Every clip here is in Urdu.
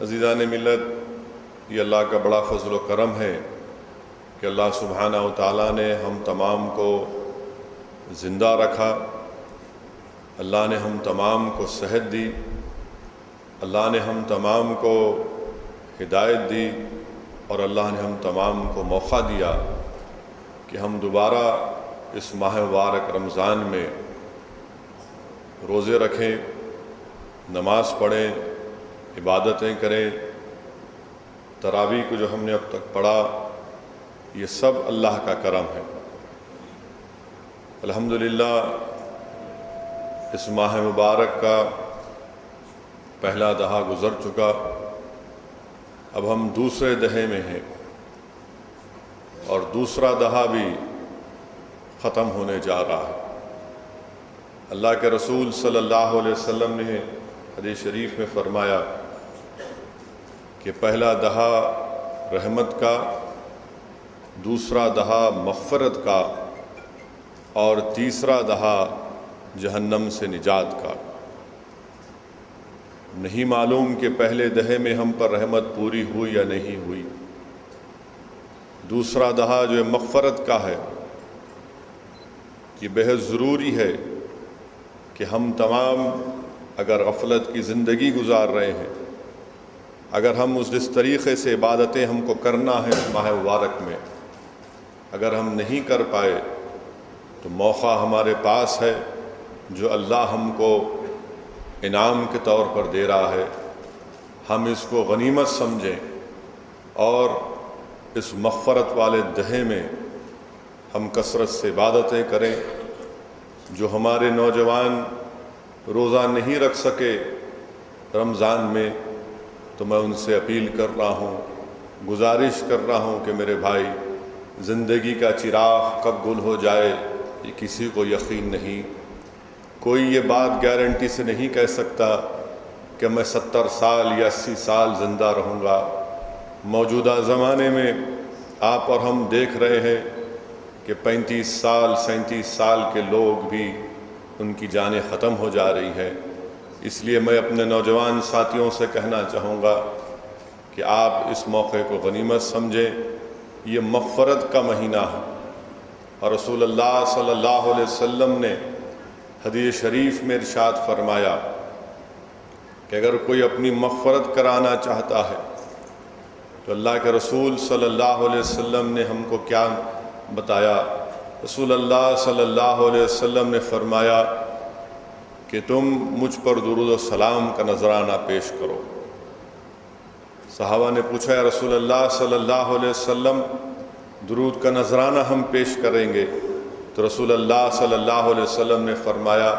عزیزان ملت، یہ اللہ کا بڑا فضل و کرم ہے کہ اللہ سبحانہ و تعالیٰ نے ہم تمام کو زندہ رکھا، اللہ نے ہم تمام کو صحت دی، اللہ نے ہم تمام کو ہدایت دی، اور اللہ نے ہم تمام کو موقع دیا کہ ہم دوبارہ اس ماہ مبارک رمضان میں روزے رکھیں، نماز پڑھیں، عبادتیں کریں۔ تراویح کو جو ہم نے اب تک پڑھا، یہ سب اللہ کا کرم ہے۔ الحمدللہ اس ماہ مبارک کا پہلا دہا گزر چکا، اب ہم دوسرے دہے میں ہیں اور دوسرا دہا بھی ختم ہونے جا رہا ہے۔ اللہ کے رسول صلی اللہ علیہ وسلم نے حدیث شریف میں فرمایا کہ پہلا دہا رحمت کا، دوسرا دہا مغفرت کا، اور تیسرا دہا جہنم سے نجات کا۔ نہیں معلوم کہ پہلے دہے میں ہم پر رحمت پوری ہوئی یا نہیں ہوئی۔ دوسرا دہا جو مغفرت کا ہے، یہ بہت ضروری ہے کہ ہم تمام اگر غفلت کی زندگی گزار رہے ہیں، اگر ہم جس طریقے سے عبادتیں ہم کو کرنا ہے اس ماہ مبارک میں، اگر ہم نہیں کر پائے تو موقع ہمارے پاس ہے جو اللہ ہم کو انعام کے طور پر دے رہا ہے۔ ہم اس کو غنیمت سمجھیں اور اس مغفرت والے دہے میں ہم کثرت سے عبادتیں کریں۔ جو ہمارے نوجوان روزہ نہیں رکھ سکے رمضان میں، تو میں ان سے اپیل کر رہا ہوں، گزارش کر رہا ہوں کہ میرے بھائی، زندگی کا چراغ کب گل ہو جائے یہ کسی کو یقین نہیں۔ کوئی یہ بات گارنٹی سے نہیں کہہ سکتا کہ میں 70 سال یا 80 سال زندہ رہوں گا۔ موجودہ زمانے میں آپ اور ہم دیکھ رہے ہیں کہ 35 سال 37 سال کے لوگ بھی ان کی جانیں ختم ہو جا رہی ہیں۔ اس لیے میں اپنے نوجوان ساتھیوں سے کہنا چاہوں گا کہ آپ اس موقع کو غنیمت سمجھیں۔ یہ مغفرت کا مہینہ ہے، اور رسول اللہ صلی اللہ علیہ وسلم نے حدیث شریف میں ارشاد فرمایا کہ اگر کوئی اپنی مغفرت کرانا چاہتا ہے تو اللہ کے رسول صلی اللہ علیہ وسلم نے ہم کو کیا بتایا؟ رسول اللہ صلی اللہ علیہ وسلم نے فرمایا کہ تم مجھ پر درود و سلام کا نذرانہ پیش کرو۔ صحابہ نے پوچھا، یا رسول اللہ صلی اللہ علیہ وسلم، درود کا نذرانہ ہم پیش کریں گے؟ تو رسول اللہ صلی اللہ علیہ وسلم نے فرمایا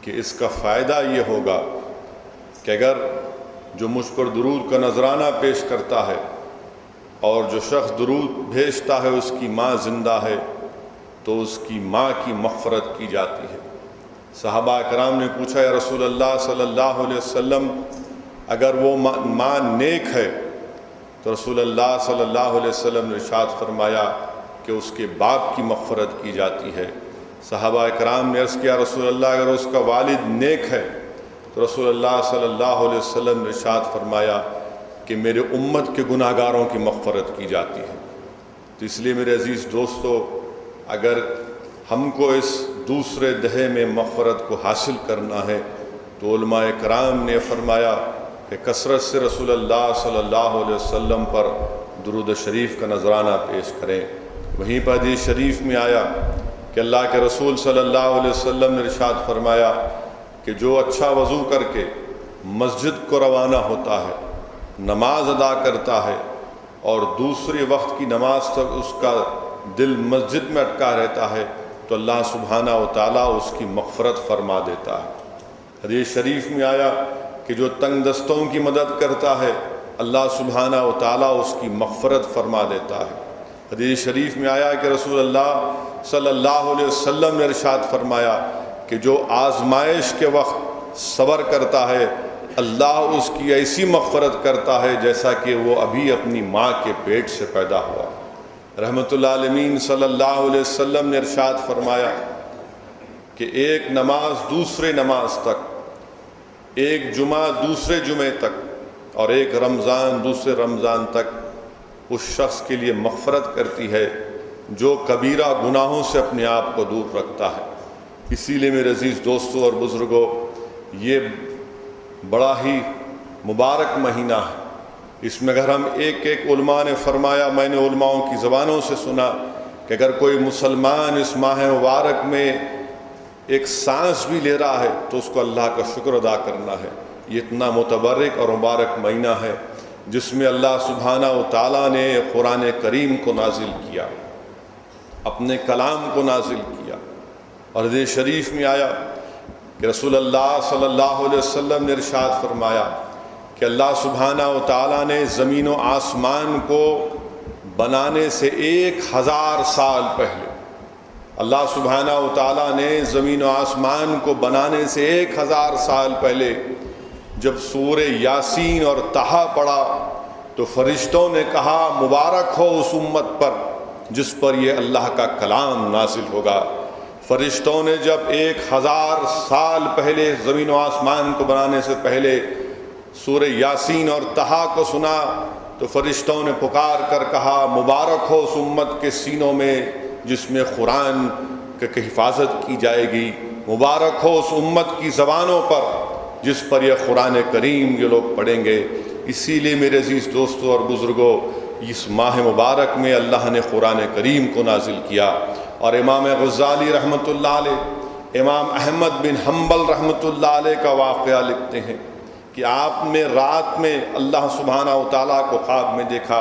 کہ اس کا فائدہ یہ ہوگا کہ اگر جو مجھ پر درود کا نذرانہ پیش کرتا ہے اور جو شخص درود بھیجتا ہے اس کی ماں زندہ ہے تو اس کی ماں کی مغفرت کی جاتی ہے۔ صحابہ کرام نے پوچھا، یا رسول اللہ صلی اللہ علیہ وسلم، اگر وہ ماں نیک ہے؟ تو رسول اللہ صلی اللہ علیہ وسلم نے ارشاد فرمایا کہ اس کے باپ کی مغفرت کی جاتی ہے۔ صحابہ کرام نے عرض کیا، رسول اللہ اگر اس کا والد نیک ہے؟ تو رسول اللہ صلی اللہ علیہ وسلم نے ارشاد فرمایا کہ میرے امت کے گناہ گاروں کی مغفرت کی جاتی ہے۔ تو اس لیے میرے عزیز دوستو، اگر ہم کو اس دوسرے دہے میں مغفرت کو حاصل کرنا ہے تو علماء کرام نے فرمایا کہ کثرت سے رسول اللہ صلی اللہ علیہ وسلم پر درود شریف کا نذرانہ پیش کریں۔ وہیں پر حدیث شریف میں آیا کہ اللہ کے رسول صلی اللہ علیہ وسلم نے ارشاد فرمایا کہ جو اچھا وضو کر کے مسجد کو روانہ ہوتا ہے، نماز ادا کرتا ہے، اور دوسرے وقت کی نماز تک اس کا دل مسجد میں اٹکا رہتا ہے، تو اللہ سبحانہ و تعالیٰ اس کی مغفرت فرما دیتا ہے۔ حدیث شریف میں آیا کہ جو تنگ دستوں کی مدد کرتا ہے، اللہ سبحانہ و تعالیٰ اس کی مغفرت فرما دیتا ہے۔ حدیث شریف میں آیا کہ رسول اللہ صلی اللہ علیہ وسلم نے ارشاد فرمایا کہ جو آزمائش کے وقت صبر کرتا ہے، اللہ اس کی ایسی مغفرت کرتا ہے جیسا کہ وہ ابھی اپنی ماں کے پیٹ سے پیدا ہوا۔ رحمت اللہ عالمین صلی اللہ علیہ وسلم نے ارشاد فرمایا کہ ایک نماز دوسرے نماز تک، ایک جمعہ دوسرے جمعے تک، اور ایک رمضان دوسرے رمضان تک اس شخص کے لیے مغفرت کرتی ہے جو کبیرہ گناہوں سے اپنے آپ کو دور رکھتا ہے۔ اسی لیے میرے عزیز دوستوں اور بزرگوں، یہ بڑا ہی مبارک مہینہ ہے۔ اس میں اگر ہم ایک علماء نے فرمایا، میں نے علماءوں کی زبانوں سے سنا کہ اگر کوئی مسلمان اس ماہ مبارک میں ایک سانس بھی لے رہا ہے تو اس کو اللہ کا شکر ادا کرنا ہے۔ یہ اتنا متبرک اور مبارک مہینہ ہے جس میں اللہ سبحانہ و تعالیٰ نے قرآن کریم کو نازل کیا، اپنے کلام کو نازل کیا۔ اور حدیث شریف میں آیا کہ رسول اللہ صلی اللہ علیہ وسلم نے ارشاد فرمایا کہ اللہ سبحانہ و تعالیٰ نے زمین و آسمان کو بنانے سے 1000 سال پہلے، اللہ سبحانہ و تعالیٰ نے زمین و آسمان کو بنانے سے 1000 سال پہلے جب سورہ یاسین اور طٰہٰ پڑھا تو فرشتوں نے کہا مبارک ہو اس امت پر جس پر یہ اللہ کا کلام نازل ہوگا۔ فرشتوں نے جب 1000 سال پہلے زمین و آسمان کو بنانے سے پہلے سورہ یاسین اور طٰہٰ کو سنا تو فرشتوں نے پکار کر کہا مبارک ہو اس امت کے سینوں میں جس میں قرآن کی حفاظت کی جائے گی، مبارک ہو اس امت کی زبانوں پر جس پر یہ قرآن کریم یہ لوگ پڑھیں گے۔ اسی لیے میرے عزیز دوستوں اور بزرگوں، اس ماہ مبارک میں اللہ نے قرآن کریم کو نازل کیا۔ اور امام غزالی رحمۃ اللہ علیہ، امام احمد بن حنبل رحمۃ اللہ علیہ کا واقعہ لکھتے ہیں کہ آپ نے رات میں اللہ سبحانہ و تعالیٰ کو خواب میں دیکھا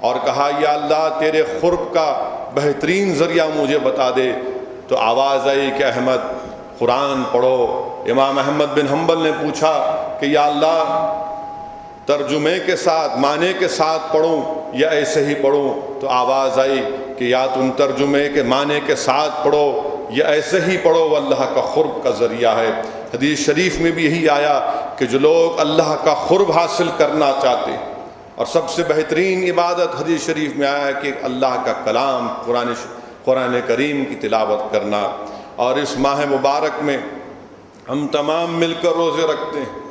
اور کہا یا اللہ تیرے قرب کا بہترین ذریعہ مجھے بتا دے، تو آواز آئی کہ احمد قرآن پڑھو۔ امام احمد بن حنبل نے پوچھا کہ یا اللہ ترجمے کے ساتھ معنی کے ساتھ پڑھوں یا ایسے ہی پڑھوں؟ تو آواز آئی کہ یا تم ترجمے کے معنی کے ساتھ پڑھو یا ایسے ہی پڑھو، وہ اللہ کا قرب کا ذریعہ ہے۔ حدیث شریف میں بھی یہی آیا کہ جو لوگ اللہ کا قرب حاصل کرنا چاہتے ہیں، اور سب سے بہترین عبادت حدیث شریف میں آیا کہ اللہ کا کلام قرآن کریم کی تلاوت کرنا۔ اور اس ماہ مبارک میں ہم تمام مل کر روزے رکھتے ہیں،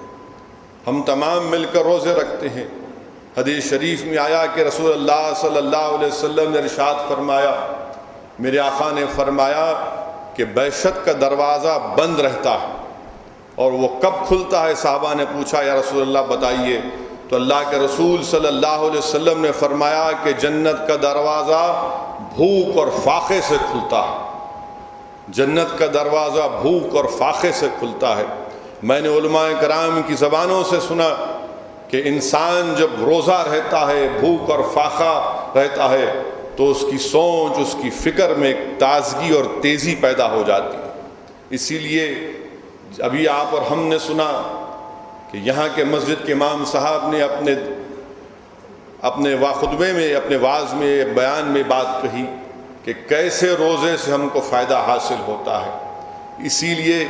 ہم تمام مل کر روزے رکھتے ہیں۔ حدیث شریف میں آیا کہ رسول اللہ صلی اللہ علیہ وسلم نے ارشاد فرمایا، میرے آقا نے فرمایا کہ بہشت کا دروازہ بند رہتا ہے اور وہ کب کھلتا ہے؟ صحابہ نے پوچھا یا رسول اللہ بتائیے۔ تو اللہ کے رسول صلی اللہ علیہ وسلم نے فرمایا کہ جنت کا دروازہ بھوک اور فاقے سے کھلتا ہے، جنت کا دروازہ بھوک اور فاقے سے کھلتا ہے۔ میں نے علماء کرام کی زبانوں سے سنا کہ انسان جب روزہ رہتا ہے، بھوک اور فاقہ رہتا ہے، تو اس کی سوچ، اس کی فکر میں ایک تازگی اور تیزی پیدا ہو جاتی ہے۔ اسی لیے ابھی آپ اور ہم نے سنا کہ یہاں کے مسجد کے امام صاحب نے اپنے خطبے میں، اپنے واعظ میں، بیان میں بات کہی کہ کیسے روزے سے ہم کو فائدہ حاصل ہوتا ہے۔ اسی لیے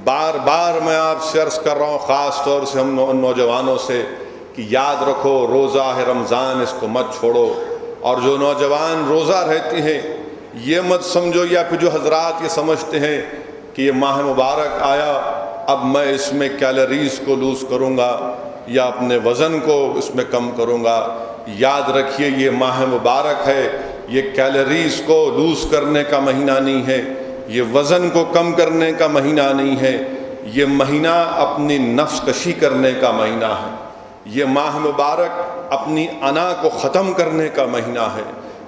بار بار میں آپ سے عرض کر رہا ہوں، خاص طور سے ہم نوجوانوں سے، کہ یاد رکھو روزہ ہے رمضان، اس کو مت چھوڑو۔ اور جو نوجوان روزہ رہتے ہیں یہ مت سمجھو، یا پھر جو حضرات یہ سمجھتے ہیں کہ یہ ماہ مبارک آیا اب میں اس میں کیلوریز کو لوز کروں گا یا اپنے وزن کو اس میں کم کروں گا، یاد رکھیے یہ ماہ مبارک ہے، یہ کیلوریز کو لوز کرنے کا مہینہ نہیں ہے، یہ وزن کو کم کرنے کا مہینہ نہیں ہے، یہ مہینہ اپنی نفس کشی کرنے کا مہینہ ہے۔ یہ ماہ مبارک اپنی انا کو ختم کرنے کا مہینہ ہے۔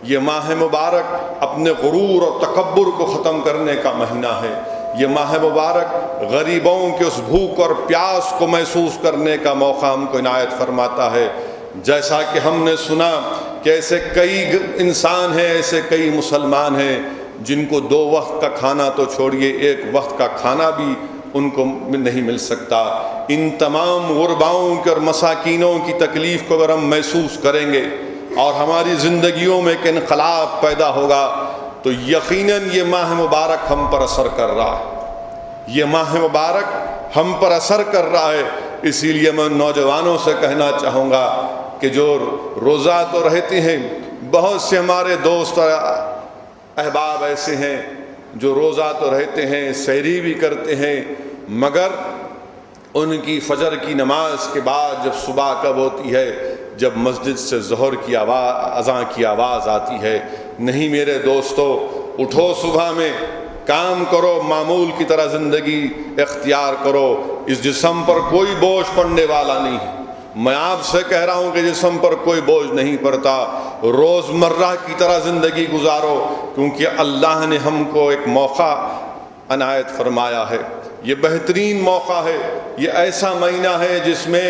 یہ ماہ مبارک اپنے غرور اور تکبر کو ختم کرنے کا مہینہ ہے۔ یہ ماہ مبارک غریبوں کے اس بھوک اور پیاس کو محسوس کرنے کا موقع ہم کو عنایت فرماتا ہے۔ جیسا کہ ہم نے سنا کہ ایسے کئی انسان ہیں، ایسے کئی مسلمان ہیں جن کو 2 وقت کا کھانا تو چھوڑیے، 1 وقت کا کھانا بھی ان کو نہیں مل سکتا۔ ان تمام غرباؤں کے اور مساکینوں کی تکلیف کو اگر ہم محسوس کریں گے اور ہماری زندگیوں میں ایک انقلاب پیدا ہوگا تو یقیناً یہ ماہ مبارک ہم پر اثر کر رہا ہے، یہ ماہ مبارک ہم پر اثر کر رہا ہے۔ اسی لیے میں نوجوانوں سے کہنا چاہوں گا کہ جو روزہ تو رہتے ہیں، بہت سے ہمارے دوست اور احباب ایسے ہیں جو روزہ تو رہتے ہیں، سحری بھی کرتے ہیں، مگر ان کی فجر کی نماز کے بعد جب صبح کب ہوتی ہے، جب مسجد سے ظہر کی اذان کی آواز آتی ہے۔ نہیں میرے دوستو، اٹھو صبح میں، کام کرو، معمول کی طرح زندگی اختیار کرو۔ اس جسم پر کوئی بوجھ پڑنے والا نہیں ہے۔ میں آپ سے کہہ رہا ہوں کہ جسم پر کوئی بوجھ نہیں پڑتا۔ روزمرہ کی طرح زندگی گزارو، کیونکہ اللہ نے ہم کو ایک موقع عنایت فرمایا ہے۔ یہ بہترین موقع ہے، یہ ایسا مہینہ ہے جس میں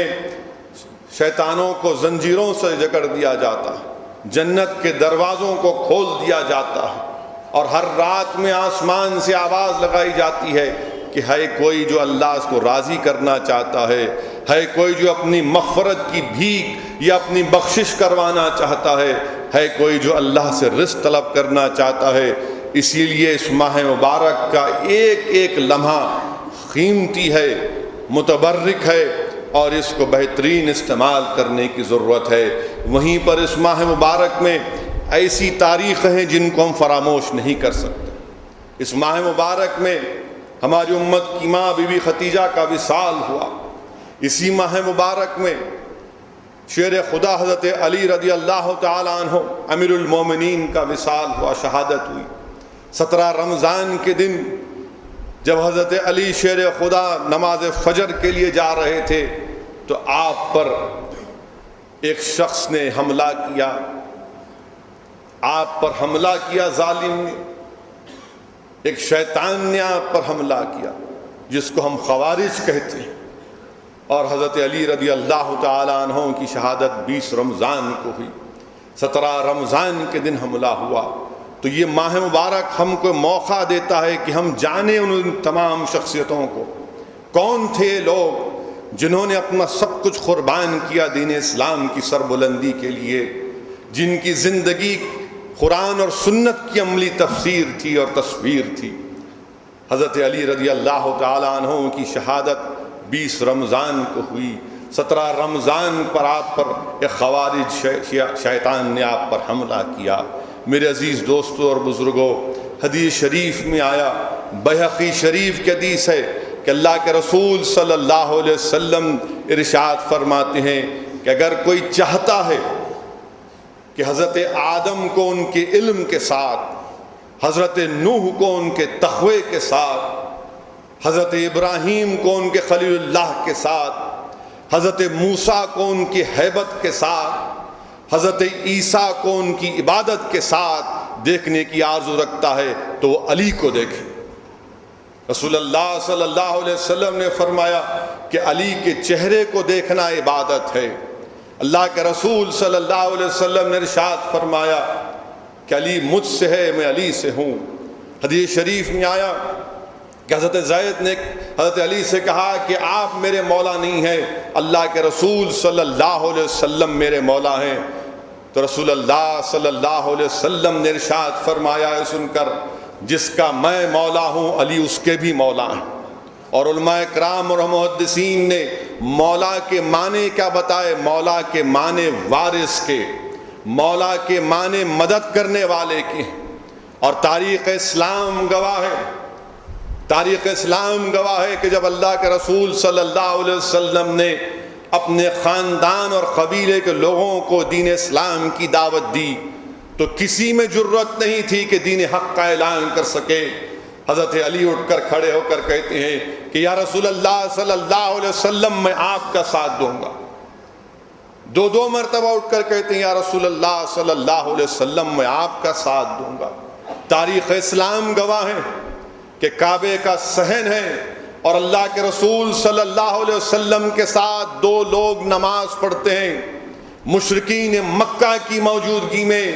شیطانوں کو زنجیروں سے جکڑ دیا جاتا ہے، جنت کے دروازوں کو کھول دیا جاتا ہے، اور ہر رات میں آسمان سے آواز لگائی جاتی ہے کہ ہے کوئی جو اللہ اس کو راضی کرنا چاہتا ہے کوئی جو اپنی مغفرت کی بھیک یا اپنی بخشش کروانا چاہتا ہے کوئی جو اللہ سے رزق طلب کرنا چاہتا ہے۔ اسی لیے اس ماہ مبارک کا ایک ایک لمحہ قیمتی ہے، متبرک ہے، اور اس کو بہترین استعمال کرنے کی ضرورت ہے۔ وہیں پر اس ماہ مبارک میں ایسی تاریخ ہیں جن کو ہم فراموش نہیں کر سکتے۔ اس ماہ مبارک میں ہماری امت کی ماں بی بی خدیجہ کا وصال ہوا۔ اسی ماہ مبارک میں شیر خدا حضرت علی رضی اللہ تعالی عنہ امیر المومنین کا وصال ہوا، شہادت ہوئی۔ 17 رمضان کے دن جب حضرت علی شیر خدا نماز فجر کے لیے جا رہے تھے تو آپ پر ایک شخص نے حملہ کیا، آپ پر حملہ کیا، ظالم نے، ایک شیطان نے آپ پر حملہ کیا جس کو ہم خوارج کہتے ہیں، اور حضرت علی رضی اللہ تعالی عنہ کی شہادت 20 رمضان کو ہوئی۔ 17 رمضان کے دن حملہ ہوا۔ تو یہ ماہ مبارک ہم کو موقع دیتا ہے کہ ہم جانیں ان تمام شخصیتوں کو، کون تھے لوگ جنہوں نے اپنا سب کچھ قربان کیا دین اسلام کی سربلندی کے لیے، جن کی زندگی قرآن اور سنت کی عملی تفسیر تھی اور تصویر تھی۔ حضرت علی رضی اللہ تعالی عنہ کی شہادت 20 رمضان کو ہوئی۔ 17 رمضان پر آپ پر ایک خوارج شیطان نے آپ پر حملہ کیا۔ میرے عزیز دوستوں اور بزرگوں، حدیث شریف میں آیا، بیہقی شریف کی حدیث ہے کہ اللہ کے رسول صلی اللہ علیہ وسلم ارشاد فرماتے ہیں کہ اگر کوئی چاہتا ہے کہ حضرت آدم کو ان کے علم کے ساتھ، حضرت نوح کو ان کے تقوی کے ساتھ، حضرت ابراہیم کو ان کے خلیل اللہ کے ساتھ، حضرت موسیٰ کو ان کی ہیبت کے ساتھ، حضرت عیسیٰ کو ان کی عبادت کے ساتھ دیکھنے کی آرزو رکھتا ہے تو وہ علی کو دیکھے۔ رسول اللہ صلی اللہ علیہ وسلم نے فرمایا کہ علی کے چہرے کو دیکھنا عبادت ہے۔ اللہ کے رسول صلی اللہ علیہ وسلم نے ارشاد فرمایا کہ علی مجھ سے ہے، میں علی سے ہوں۔ حدیث شریف میں آیا کہ حضرت زید نے حضرت علی سے کہا کہ آپ میرے مولا نہیں ہیں، اللہ کے رسول صلی اللہ علیہ وسلم میرے مولا ہیں۔ تو رسول اللہ صلی اللہ علیہ وسلم نے ارشاد فرمایا ہے سن کر، جس کا میں مولا ہوں علی اس کے بھی مولا ہیں۔ اور علماء کرام اور محدثین نے مولا کے معنی کیا بتائے؟ مولا کے معنی وارث کے، مولا کے معنی مدد کرنے والے کے۔ اور تاریخ اسلام گواہ ہے، تاریخ اسلام گواہ ہے کہ جب اللہ کے رسول صلی اللہ علیہ وسلم نے اپنے خاندان اور قبیلے کے لوگوں کو دین اسلام کی دعوت دی تو کسی میں جرت نہیں تھی کہ دین حق کا اعلان کر سکے۔ حضرت علی اٹھ کر کھڑے ہو کر کہتے ہیں کہ یا رسول اللہ صلی اللہ علیہ وسلم میں آپ کا ساتھ دوں گا۔ دو مرتبہ اٹھ کر کہتے ہیں یا رسول اللہ صلی اللہ علیہ وسلم میں آپ کا ساتھ دوں گا۔ تاریخ اسلام گواہ ہے کہ کعبے کا صحن ہے اور اللہ کے رسول صلی اللہ علیہ وسلم کے ساتھ 2 لوگ نماز پڑھتے ہیں مشرکین مکہ کی موجودگی میں۔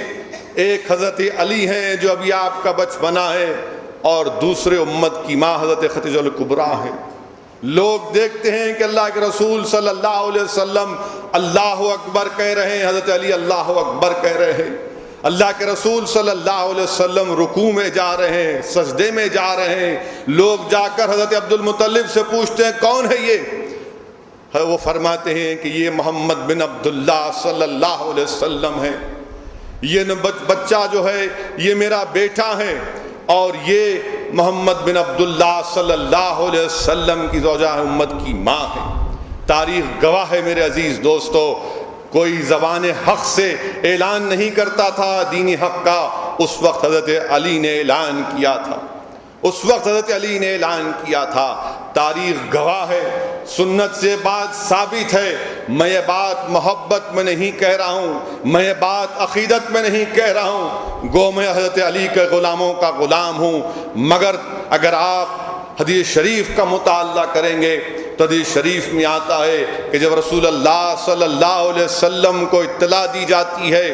ایک حضرت علی ہیں جو ابھی آپ کا بچپنا ہے، اور دوسرے امت کی ماں حضرت خدیجہ الکبریٰ ہیں۔ لوگ دیکھتے ہیں کہ اللہ کے رسول صلی اللہ علیہ وسلم اللہ اکبر کہہ رہے ہیں، حضرت علی اللہ اکبر کہہ رہے ہیں۔ اللہ کے رسول صلی اللہ علیہ وسلم رکوع میں جا رہے ہیں، سجدے میں جا رہے ہیں۔ لوگ جا کر حضرت عبد المطلب سے پوچھتے ہیں کون ہے یہ؟ وہ فرماتے ہیں کہ یہ محمد بن عبداللہ صلی اللہ علیہ وسلم ہے، یہ بچہ جو ہے یہ میرا بیٹا ہے، اور یہ محمد بن عبداللہ صلی اللہ علیہ وسلم کی زوجہ امت کی ماں ہے۔ تاریخ گواہ ہے میرے عزیز دوستو، کوئی زبان حق سے اعلان نہیں کرتا تھا دینی حق کا، اس وقت حضرت علی نے اعلان کیا تھا، اس وقت حضرت علی نے اعلان کیا تھا۔ تاریخ گواہ ہے، سنت سے بات ثابت ہے، میں یہ بات محبت میں نہیں کہہ رہا ہوں، میں یہ بات عقیدت میں نہیں کہہ رہا ہوں، گو میں حضرت علی کے غلاموں کا غلام ہوں، مگر اگر آپ حدیث شریف کا مطالعہ کریں گے تو حدیث شریف میں آتا ہے کہ جب رسول اللہ صلی اللہ علیہ وسلم کو اطلاع دی جاتی ہے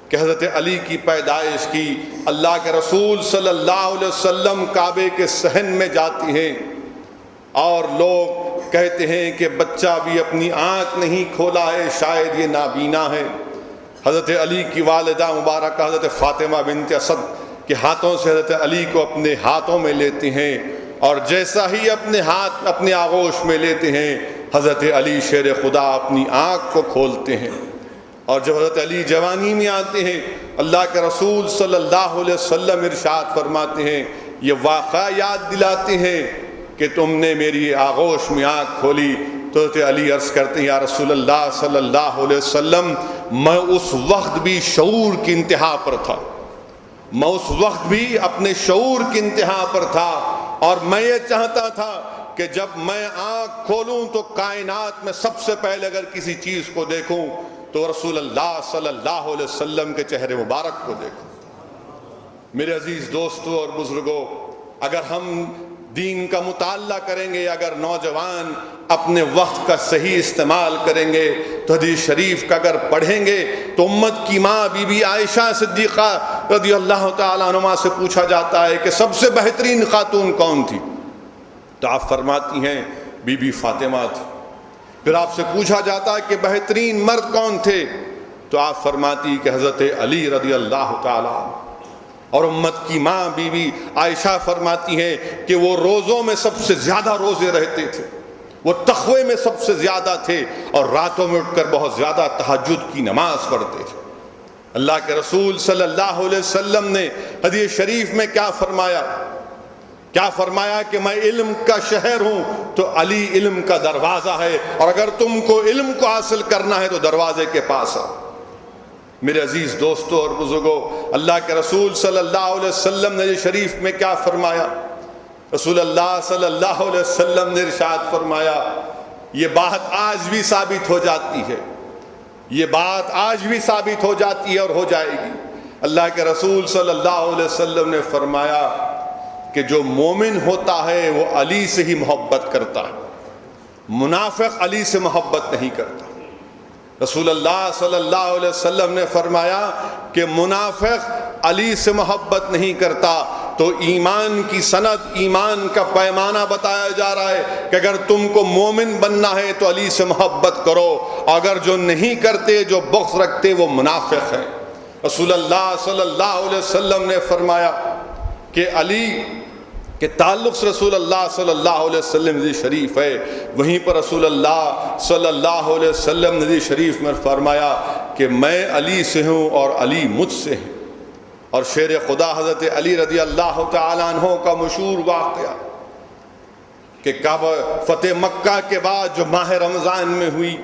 کہ حضرت علی کی پیدائش کی، اللہ کے رسول صلی اللہ علیہ وسلم کعبے کے صحن میں جاتی ہیں اور لوگ کہتے ہیں کہ بچہ بھی اپنی آنکھ نہیں کھولا ہے، شاید یہ نابینا ہے۔ حضرت علی کی والدہ مبارکہ حضرت فاطمہ بنت اسد کے ہاتھوں سے حضرت علی کو اپنے ہاتھوں میں لیتے ہیں، اور جیسا ہی اپنے ہاتھ اپنے آغوش میں لیتے ہیں، حضرت علی شیر خدا اپنی آنکھ کو کھولتے ہیں، اور جب حضرت علی جوانی میں آتے ہیں، اللہ کے رسول صلی اللہ علیہ وسلم ارشاد فرماتے ہیں، یہ واقعہ یاد دلاتے ہیں کہ تم نے میری آغوش میں آنکھ کھولی، تو حضرت علی عرض کرتے ہیں یا رسول اللہ صلی اللہ علیہ وسلم، میں اس وقت بھی شعور کی انتہا پر تھا، میں اس وقت بھی اپنے شعور کی انتہا پر تھا، اور میں یہ چاہتا تھا کہ جب میں آنکھ کھولوں تو کائنات میں سب سے پہلے اگر کسی چیز کو دیکھوں تو رسول اللہ صلی اللہ علیہ وسلم کے چہرے مبارک کو دیکھوں۔ میرے عزیز دوستو اور بزرگوں، اگر ہم دین کا مطالعہ کریں گے، اگر نوجوان اپنے وقت کا صحیح استعمال کریں گے تو حدیث شریف کا اگر پڑھیں گے تو امت کی ماں بی بی عائشہ صدیقہ رضی اللہ تعالیٰ عنہا سے پوچھا جاتا ہے کہ سب سے بہترین خاتون کون تھی، تو آپ فرماتی ہیں بی بی فاطمہ تھی۔ پھر آپ سے پوچھا جاتا ہے کہ بہترین مرد کون تھے، تو آپ فرماتی کہ حضرت علی رضی اللہ تعالیٰ عنہ۔ اور امت کی ماں بی بی عائشہ فرماتی ہیں کہ وہ روزوں میں سب سے زیادہ روزے رہتے تھے، وہ تقوی میں سب سے زیادہ تھے، اور راتوں میں اٹھ کر بہت زیادہ تہجد کی نماز پڑھتے تھے۔ اللہ کے رسول صلی اللہ علیہ وسلم نے حدیث شریف میں کیا فرمایا؟ کیا فرمایا کہ میں علم کا شہر ہوں تو علی علم کا دروازہ ہے، اور اگر تم کو علم کو حاصل کرنا ہے تو دروازے کے پاس آؤ۔ میرے عزیز دوستو اور بزرگوں، اللہ کے رسول صلی اللہ علیہ وسلم نے شریف میں کیا فرمایا؟ رسول اللہ صلی اللہ علیہ وسلم نے ارشاد فرمایا، یہ بات آج بھی ثابت ہو جاتی ہے، یہ بات آج بھی ثابت ہو جاتی ہے اور ہو جائے گی۔ اللہ کے رسول صلی اللہ علیہ وسلم نے فرمایا کہ جو مومن ہوتا ہے وہ علی سے ہی محبت کرتا ہے، منافق علی سے محبت نہیں کرتا۔ رسول اللہ صلی اللہ علیہ وسلم نے فرمایا کہ منافق علی سے محبت نہیں کرتا، تو ایمان کی سند، ایمان کا پیمانہ بتایا جا رہا ہے کہ اگر تم کو مومن بننا ہے تو علی سے محبت کرو، اگر جو نہیں کرتے، جو بغض رکھتے، وہ منافق ہیں۔ رسول اللہ صلی اللہ علیہ وسلم نے فرمایا کہ علی کہ تعلق سے رسول اللہ صلی اللہ علیہ وسلم حدیث شریف ہے، وہیں پر رسول اللہ صلی اللہ علیہ وسلم نے حدیث شریف میں فرمایا کہ میں علی سے ہوں اور علی مجھ سے ہے۔ اور شیر خدا حضرت علی رضی اللہ تعالیٰ عنہ کا مشہور واقعہ کہ کعبہ فتح مکہ کے بعد جو ماہ رمضان میں ہوئی،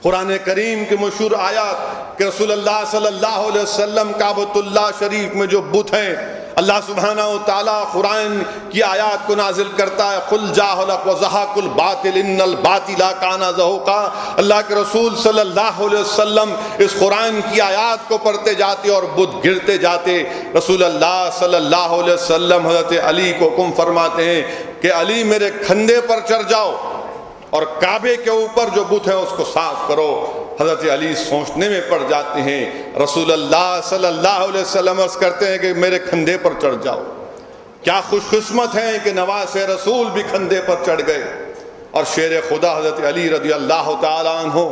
قرآن کریم کی مشہور آیات کہ رسول اللہ صلی اللہ علیہ وسلم کعبۃ اللہ شریف میں جو بت ہیں، اللہ سبحانہ و تعالیٰ قرآن کی آیات کو نازل کرتا ہے، قل جاء الحق وزهق الباطل ان الباطل کان زہوقا۔ اللہ کے رسول صلی اللہ علیہ وسلم اس قرآن کی آیات کو پڑھتے جاتے اور بت گرتے جاتے۔ رسول اللہ صلی اللہ علیہ وسلم حضرت علی کو حکم فرماتے ہیں کہ علی میرے کھندے پر چڑھ جاؤ اور کعبے کے اوپر جو بت ہے اس کو صاف کرو۔ حضرت علی سوچنے میں پڑ جاتے ہیں، رسول اللہ صلی اللہ علیہ وسلم عرض کرتے ہیں کہ میرے کھندے پر چڑھ جاؤ۔ کیا خوش قسمت ہیں کہ نواز رسول بھی کھندے پر چڑھ گئے، اور شیر خدا حضرت علی رضی اللہ تعالیٰ عنہ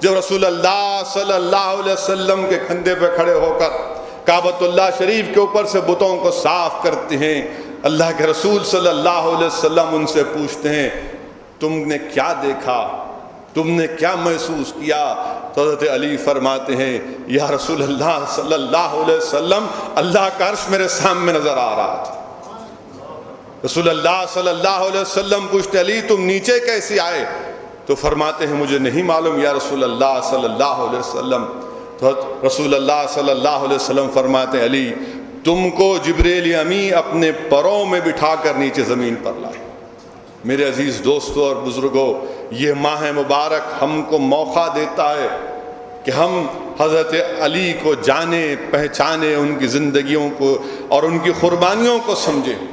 جب رسول اللہ صلی اللہ علیہ وسلم کے کھندے پہ کھڑے ہو کر کعبۃ اللہ شریف کے اوپر سے بتوں کو صاف کرتے ہیں، اللہ کے رسول صلی اللہ علیہ وسلم ان سے پوچھتے ہیں تم نے کیا دیکھا، تم نے کیا محسوس کیا؟ تو حضرت علی فرماتے ہیں یا رسول اللہ صلی اللہ علیہ وسلم، اللہ کا عرش میرے سامنے نظر آ رہا تھا، رسول اللہ صلی اللہ علیہ وسلم پوچھتے علی تم نیچے کیسے آئے؟ تو فرماتے ہیں مجھے نہیں معلوم یا رسول اللہ صلی اللہ علیہ وسلم۔ تو رسول اللہ صلی اللہ علیہ وسلم فرماتے ہیں علی تم کو جبریل امی اپنے پروں میں بٹھا کر نیچے زمین پر لائے۔ میرے عزیز دوستوں اور بزرگوں، یہ ماہ مبارک ہم کو موقع دیتا ہے کہ ہم حضرت علی کو جانیں، پہچانیں، ان کی زندگیوں کو اور ان کی قربانیوں کو سمجھیں۔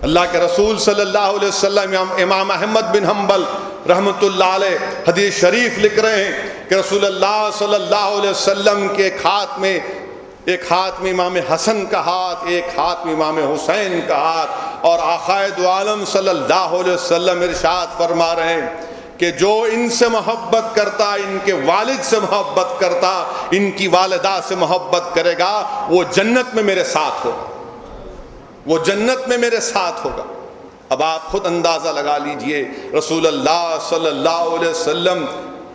اللہ کے رسول صلی اللہ علیہ وسلم، امام احمد بن حنبل رحمۃ اللہ علیہ حدیث شریف لکھ رہے ہیں کہ رسول اللہ صلی اللہ علیہ وسلم کے ایک ہاتھ میں امام حسن کا ہاتھ، ایک ہاتھ میں امام حسین کا ہاتھ، اور آقا دو عالم صلی اللہ علیہ وسلم ارشاد فرما رہے ہیں کہ جو ان سے محبت کرتا، ان کے والد سے محبت کرتا، ان کی والدہ سے محبت کرے گا، وہ جنت میں میرے ساتھ ہوگا، وہ جنت میں میرے ساتھ ہوگا۔ اب آپ خود اندازہ لگا لیجئے رسول اللہ صلی اللہ علیہ وسلم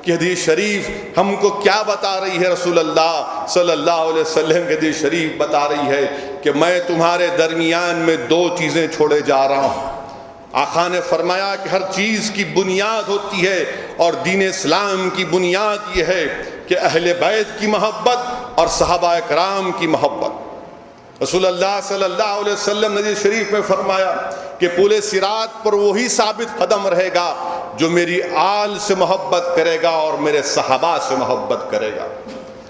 کی حدیث شریف ہم کو کیا بتا رہی ہے۔ رسول اللہ صلی اللہ علیہ وسلم کی حدیث شریف بتا رہی ہے کہ میں تمہارے درمیان میں دو چیزیں چھوڑے جا رہا ہوں۔ آقا نے فرمایا کہ ہر چیز کی بنیاد ہوتی ہے، اور دین اسلام کی بنیاد یہ ہے کہ اہل بیت کی محبت اور صحابہ کرام کی محبت۔ رسول اللہ صلی اللہ علیہ وسلم نے حدیث شریف میں فرمایا کہ پل صراط پر وہی ثابت قدم رہے گا جو میری آل سے محبت کرے گا اور میرے صحابہ سے محبت کرے گا۔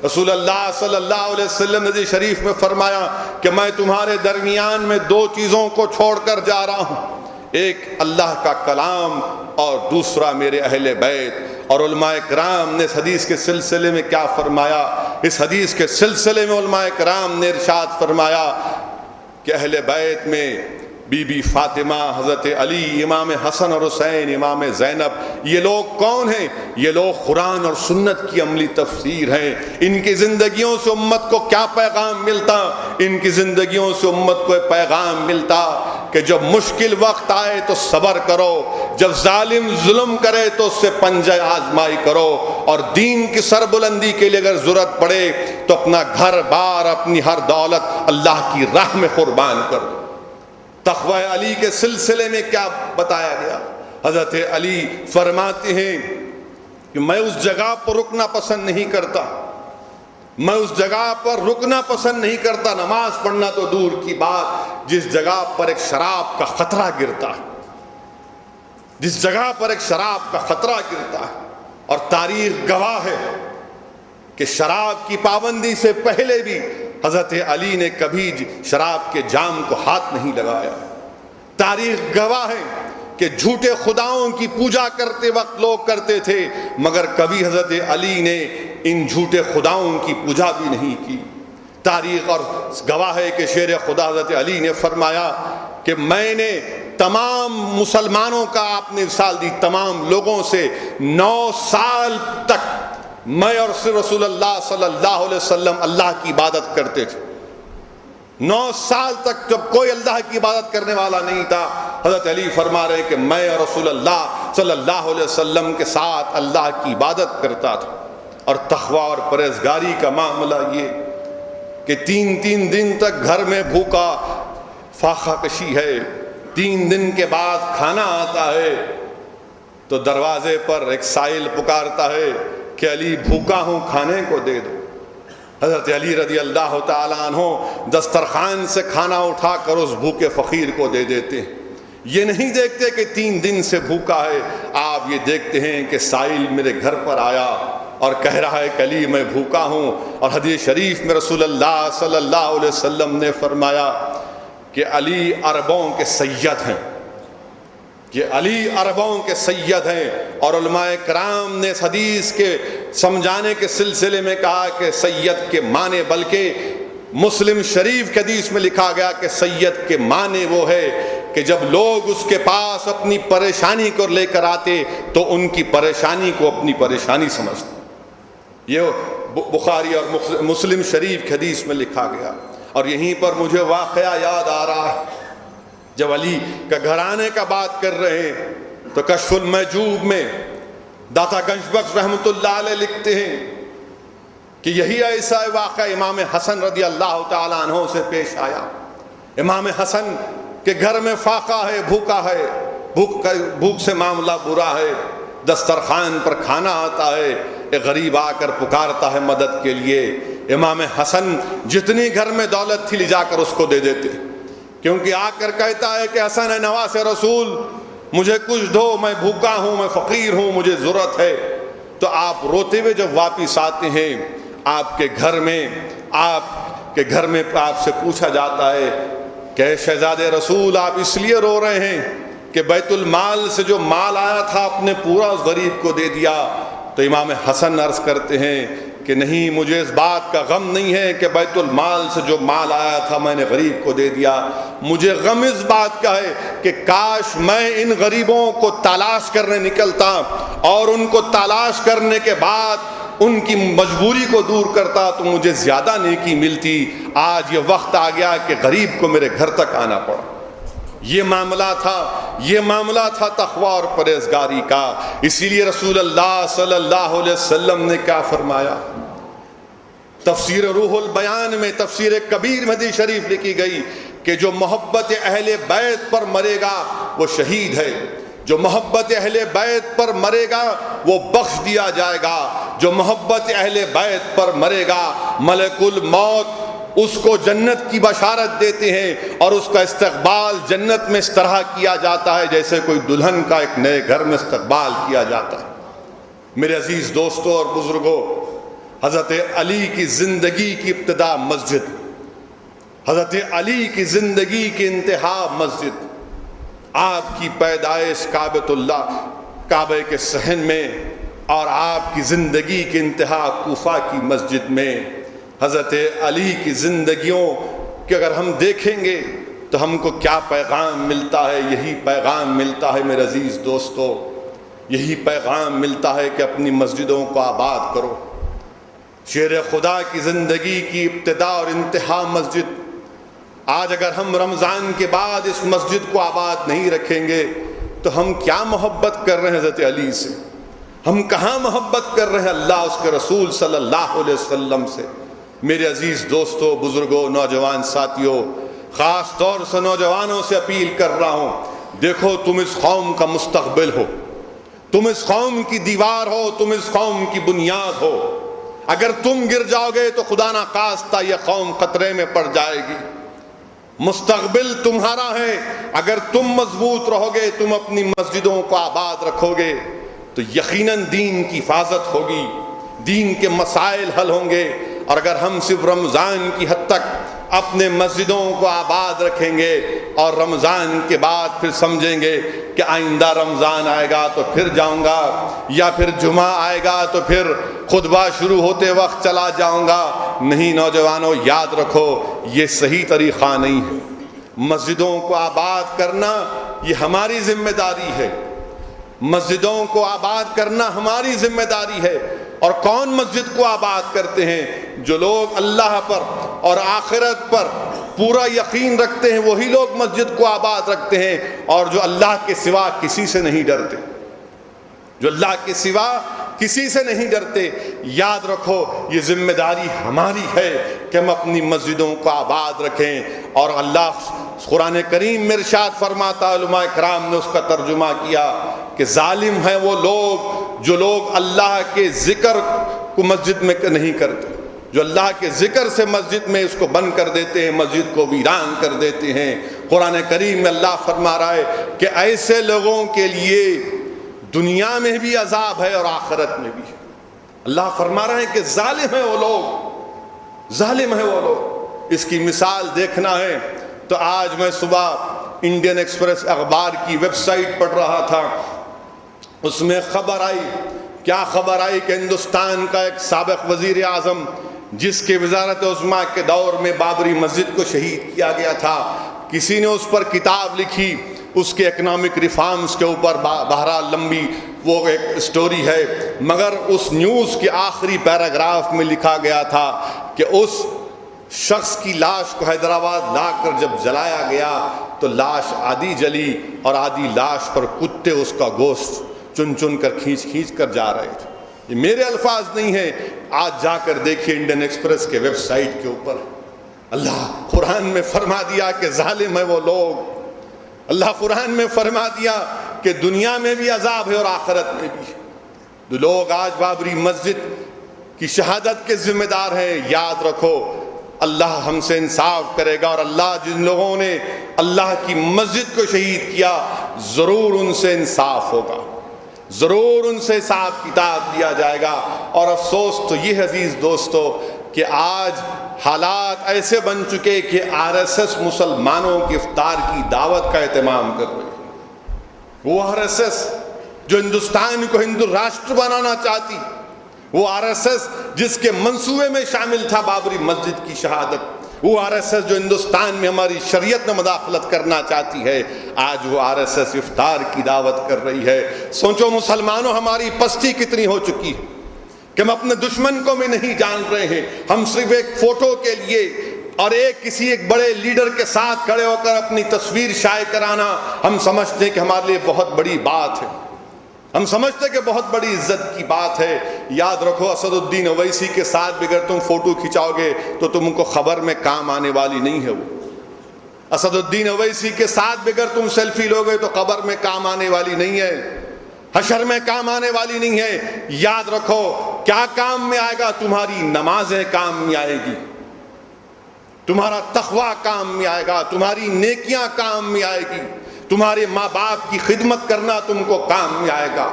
رسول اللہ صلی اللہ علیہ وسلم نے حدیث شریف میں فرمایا کہ میں تمہارے درمیان میں دو چیزوں کو چھوڑ کر جا رہا ہوں، ایک اللہ کا کلام اور دوسرا میرے اہل بیت۔ اور علماء کرام نے اس حدیث کے سلسلے میں کیا فرمایا؟ اس حدیث کے سلسلے میں علماء کرام نے ارشاد فرمایا کہ اہل بیت میں بی بی فاطمہ، حضرت علی، امام حسن اور حسین، امام زینب، یہ لوگ کون ہیں؟ یہ لوگ قرآن اور سنت کی عملی تفسیر ہیں۔ ان کی زندگیوں سے امت کو کیا پیغام ملتا؟ ان کی زندگیوں سے امت کو پیغام ملتا کہ جب مشکل وقت آئے تو صبر کرو، جب ظالم ظلم کرے تو اس سے پنجہ آزمائی کرو، اور دین کی سربلندی کے لیے اگر ضرورت پڑے تو اپنا گھر بار، اپنی ہر دولت اللہ کی راہ میں قربان کرو۔ تقوی علی کے سلسلے میں کیا بتایا گیا؟ حضرت علی فرماتے ہیں کہ میں اس جگہ پر رکنا پسند نہیں کرتا، میں اس جگہ پر رکنا پسند نہیں کرتا، نماز پڑھنا تو دور کی بات، جس جگہ پر ایک شراب کا خطرہ گرتا ہے، جس جگہ پر ایک شراب کا خطرہ گرتا ہے۔ اور تاریخ گواہ ہے کہ شراب کی پابندی سے پہلے بھی حضرت علی نے کبھی شراب کے جام کو ہاتھ نہیں لگایا۔ تاریخ گواہ ہے کہ جھوٹے خداؤں کی پوجا کرتے وقت لوگ کرتے تھے، مگر کبھی حضرت علی نے ان جھوٹے خداؤں کی پوجا بھی نہیں کی۔ تاریخ اور گواہ ہے کہ شیر خدا حضرت علی نے فرمایا کہ میں نے تمام مسلمانوں کا، آپ نے مثال دی، تمام لوگوں سے 9 سال تک میں اور رسول اللہ صلی اللہ علیہ وسلم اللہ کی عبادت کرتے تھے۔ 9 سال تک جب کوئی اللہ کی عبادت کرنے والا نہیں تھا، حضرت علی فرما رہے کہ میں اور رسول اللہ صلی اللہ علیہ وسلم کے ساتھ اللہ کی عبادت کرتا تھا۔ اور تقوی اور پرہیزگاری کا معاملہ یہ کہ 3 دن تک گھر میں بھوکا فاقہ کشی ہے، 3 دن کے بعد کھانا آتا ہے تو دروازے پر ایک سائل پکارتا ہے کہ علی بھوکا ہوں، کھانے کو دے دو۔ حضرت علی رضی اللہ تعالیٰ عنہ دسترخوان سے کھانا اٹھا کر اس بھوکے فقیر کو دے دیتے ہیں۔ یہ نہیں دیکھتے کہ 3 دن سے بھوکا ہے، آپ یہ دیکھتے ہیں کہ سائل میرے گھر پر آیا اور کہہ رہا ہے کہ علی میں بھوکا ہوں۔ اور حدیث شریف میں رسول اللہ صلی اللہ علیہ وسلم نے فرمایا کہ علی عربوں کے سید ہیں، کہ علی عربوں کے سید ہیں۔ اور علماء کرام نے اس حدیث کے سمجھانے کے سلسلے میں کہا کہ سید کے معنی، بلکہ مسلم شریف کے حدیث میں لکھا گیا کہ سید کے معنی وہ ہے کہ جب لوگ اس کے پاس اپنی پریشانی کو لے کر آتے تو ان کی پریشانی کو اپنی پریشانی سمجھتے۔ یہ بخاری اور مسلم شریف کے حدیث میں لکھا گیا۔ اور یہیں پر مجھے واقعہ یاد آ رہا ہے، جب علی کا گھرانے کا بات کر رہے ہیں تو کشف المحجوب میں داتا گنج بخش رحمۃ اللہ علیہ لکھتے ہیں کہ یہی ایسا واقعہ امام حسن رضی اللہ تعالیٰ عنہ سے پیش آیا۔ امام حسن کہ گھر میں فاقہ ہے، بھوکا ہے، بھوک سے معاملہ برا ہے، دسترخوان پر کھانا آتا ہے، ایک غریب آ کر پکارتا ہے مدد کے لیے، امام حسن جتنی گھر میں دولت تھی لے جا کر اس کو دے دیتے، کیونکہ آ کر کہتا ہے کہ حسن ہے نواز رسول، مجھے کچھ دو، میں بھوکا ہوں، میں فقیر ہوں، مجھے ضرورت ہے۔ تو آپ روتے ہوئے جب واپس آتے ہیں، آپ کے گھر میں آپ سے پوچھا جاتا ہے کہ شہزادے رسول آپ اس لیے رو رہے ہیں کہ بیت المال سے جو مال آیا تھا آپ نے پورا اس غریب کو دے دیا۔ تو امام حسن عرض کرتے ہیں کہ نہیں، مجھے اس بات کا غم نہیں ہے کہ بیت المال سے جو مال آیا تھا میں نے غریب کو دے دیا، مجھے غم اس بات کا ہے کہ کاش میں ان غریبوں کو تلاش کرنے نکلتا اور ان کو تلاش کرنے کے بعد ان کی مجبوری کو دور کرتا تو مجھے زیادہ نیکی ملتی۔ آج یہ وقت آ گیا کہ غریب کو میرے گھر تک آنا پڑا۔ یہ معاملہ تھا تقویٰ اور پرہیزگاری کا۔ اسی لیے رسول اللہ صلی اللہ علیہ وسلم نے کیا فرمایا؟ تفسیر روح البیان میں، تفسیر کبیر میں حدیث شریف لکھی گئی کہ جو محبت اہل بیت پر مرے گا وہ شہید ہے، جو محبت اہل بیت پر مرے گا وہ بخش دیا جائے گا، جو محبت اہل بیت پر مرے گا ملک الموت اس کو جنت کی بشارت دیتے ہیں، اور اس کا استقبال جنت میں اس طرح کیا جاتا ہے جیسے کوئی دلہن کا ایک نئے گھر میں استقبال کیا جاتا ہے۔ میرے عزیز دوستوں اور بزرگوں، حضرت علی کی زندگی کی ابتدا مسجد، حضرت علی کی زندگی کی انتہا مسجد، آپ کی پیدائش کعبۃ اللہ، کعبے کے صحن میں، اور آپ کی زندگی کی انتہا کوفہ کی مسجد میں۔ حضرت علی کی زندگیوں کہ اگر ہم دیکھیں گے تو ہم کو کیا پیغام ملتا ہے؟ یہی پیغام ملتا ہے میرے عزیز دوستو، یہی پیغام ملتا ہے کہ اپنی مسجدوں کو آباد کرو۔ شیر خدا کی زندگی کی ابتدا اور انتہا مسجد۔ آج اگر ہم رمضان کے بعد اس مسجد کو آباد نہیں رکھیں گے تو ہم کیا محبت کر رہے ہیں حضرت علی سے؟ ہم کہاں محبت کر رہے ہیں اللہ اس کے رسول صلی اللہ علیہ وسلم سے؟ میرے عزیز دوستو، بزرگوں، نوجوان ساتھیوں، خاص طور سے نوجوانوں سے اپیل کر رہا ہوں، دیکھو تم اس قوم کا مستقبل ہو، تم اس قوم کی دیوار ہو، تم اس قوم کی بنیاد ہو۔ اگر تم گر جاؤ گے تو خدا نخواستہ یہ قوم خطرے میں پڑ جائے گی۔ مستقبل تمہارا ہے، اگر تم مضبوط رہو گے، تم اپنی مسجدوں کو آباد رکھو گے تو یقیناً دین کی حفاظت ہوگی، دین کے مسائل حل ہوں گے۔ اور اگر ہم صرف رمضان کی حد تک اپنے مسجدوں کو آباد رکھیں گے اور رمضان کے بعد پھر سمجھیں گے کہ آئندہ رمضان آئے گا تو پھر جاؤں گا، یا پھر جمعہ آئے گا تو پھر خطبہ شروع ہوتے وقت چلا جاؤں گا، نہیں نوجوانوں، یاد رکھو یہ صحیح طریقہ نہیں ہے۔ مسجدوں کو آباد کرنا یہ ہماری ذمہ داری ہے، مسجدوں کو آباد کرنا ہماری ذمہ داری ہے۔ اور کون مسجد کو آباد کرتے ہیں؟ جو لوگ اللہ پر اور آخرت پر پورا یقین رکھتے ہیں، وہی لوگ مسجد کو آباد رکھتے ہیں، اور جو اللہ کے سوا کسی سے نہیں ڈرتے، جو اللہ کے سوا کسی سے نہیں ڈرتے۔ یاد رکھو یہ ذمہ داری ہماری ہے کہ ہم اپنی مسجدوں کو آباد رکھیں۔ اور اللہ قرآن کریم میں ارشاد فرماتا، علماء کرام نے اس کا ترجمہ کیا کہ ظالم ہیں وہ لوگ جو لوگ اللہ کے ذکر کو مسجد میں نہیں کرتے، جو اللہ کے ذکر سے مسجد میں اس کو بند کر دیتے ہیں، مسجد کو ویران کر دیتے ہیں۔ قرآن کریم میں اللہ فرما رہا ہے کہ ایسے لوگوں کے لیے دنیا میں بھی عذاب ہے اور آخرت میں بھی ہے۔ اللہ فرما رہا ہے کہ ظالم ہیں وہ لوگ، ظالم ہیں وہ لوگ۔ اس کی مثال دیکھنا ہے تو آج میں صبح انڈین ایکسپریس اخبار کی ویب سائٹ پڑھ رہا تھا، اس میں خبر آئی، کیا خبر آئی کہ ہندوستان کا ایک سابق وزیر اعظم جس کے وزارت عظمیٰ کے دور میں بابری مسجد کو شہید کیا گیا تھا، کسی نے اس پر کتاب لکھی، اس کے اکنامک ریفارمز کے اوپر، بہرحال لمبی وہ ایک سٹوری ہے، مگر اس نیوز کے آخری پیراگراف میں لکھا گیا تھا کہ اس شخص کی لاش کو حیدرآباد لا کر جب جلایا گیا تو لاش آدھی جلی اور آدھی لاش پر کتے اس کا گوشت چن چن کر کھینچ کر جا رہے تھے۔ یہ میرے الفاظ نہیں ہیں، آج جا کر دیکھیے انڈین ایکسپریس کے ویب سائٹ کے اوپر۔ اللہ قرآن میں فرما دیا کہ ظالم ہے وہ لوگ اللہ قرآن میں فرما دیا کہ دنیا میں بھی عذاب ہے اور آخرت میں بھی. جو لوگ آج بابری مسجد کی شہادت کے ذمہ دار ہیں، یاد رکھو اللہ ہم سے انصاف کرے گا، اور اللہ جن لوگوں نے اللہ کی مسجد کو شہید کیا ضرور ان سے انصاف ہوگا، ضرور ان سے حساب کتاب دیا جائے گا. اور افسوس تو یہ عزیز دوستو کہ آج حالات ایسے بن چکے کہ RSS مسلمانوں کی افطار کی دعوت کا اہتمام کر رہی ہے. وہ RSS جو ہندوستان کو ہندو راشٹر بنانا چاہتی، وہ RSS جس کے منصوبے میں شامل تھا بابری مسجد کی شہادت، وہ RSS جو ہندوستان میں ہماری شریعت میں مداخلت کرنا چاہتی ہے، آج وہ RSS افطار کی دعوت کر رہی ہے. سوچو مسلمانوں ہماری پستی کتنی ہو چکی ہے کہ ہم اپنے دشمن کو بھی نہیں جان رہے ہیں. ہم صرف ایک فوٹو کے لیے اور کسی ایک بڑے لیڈر کے ساتھ کھڑے ہو کر اپنی تصویر شائع کرانا ہم سمجھتے ہیں کہ ہمارے لیے بہت بڑی بات ہے، ہم سمجھتے کہ بہت بڑی عزت کی بات ہے. یاد رکھو اسد الدین اویسی کے ساتھ بھی اگر تم فوٹو کھنچاؤ گے تو تم کو خبر میں کام آنے والی نہیں ہے. وہ اسد الدین اویسی کے ساتھ بھی اگر تم سیلفی لوگے تو خبر میں کام آنے والی نہیں ہے، حشر میں کام آنے والی نہیں ہے. یاد رکھو کیا کام میں آئے گا؟ تمہاری نمازیں کام میں آئے گی، تمہارا تقویٰ کام میں آئے گا، تمہاری نیکیاں کام میں آئے گی، تمہارے ماں باپ کی خدمت کرنا تم کو کام میں آئے گا.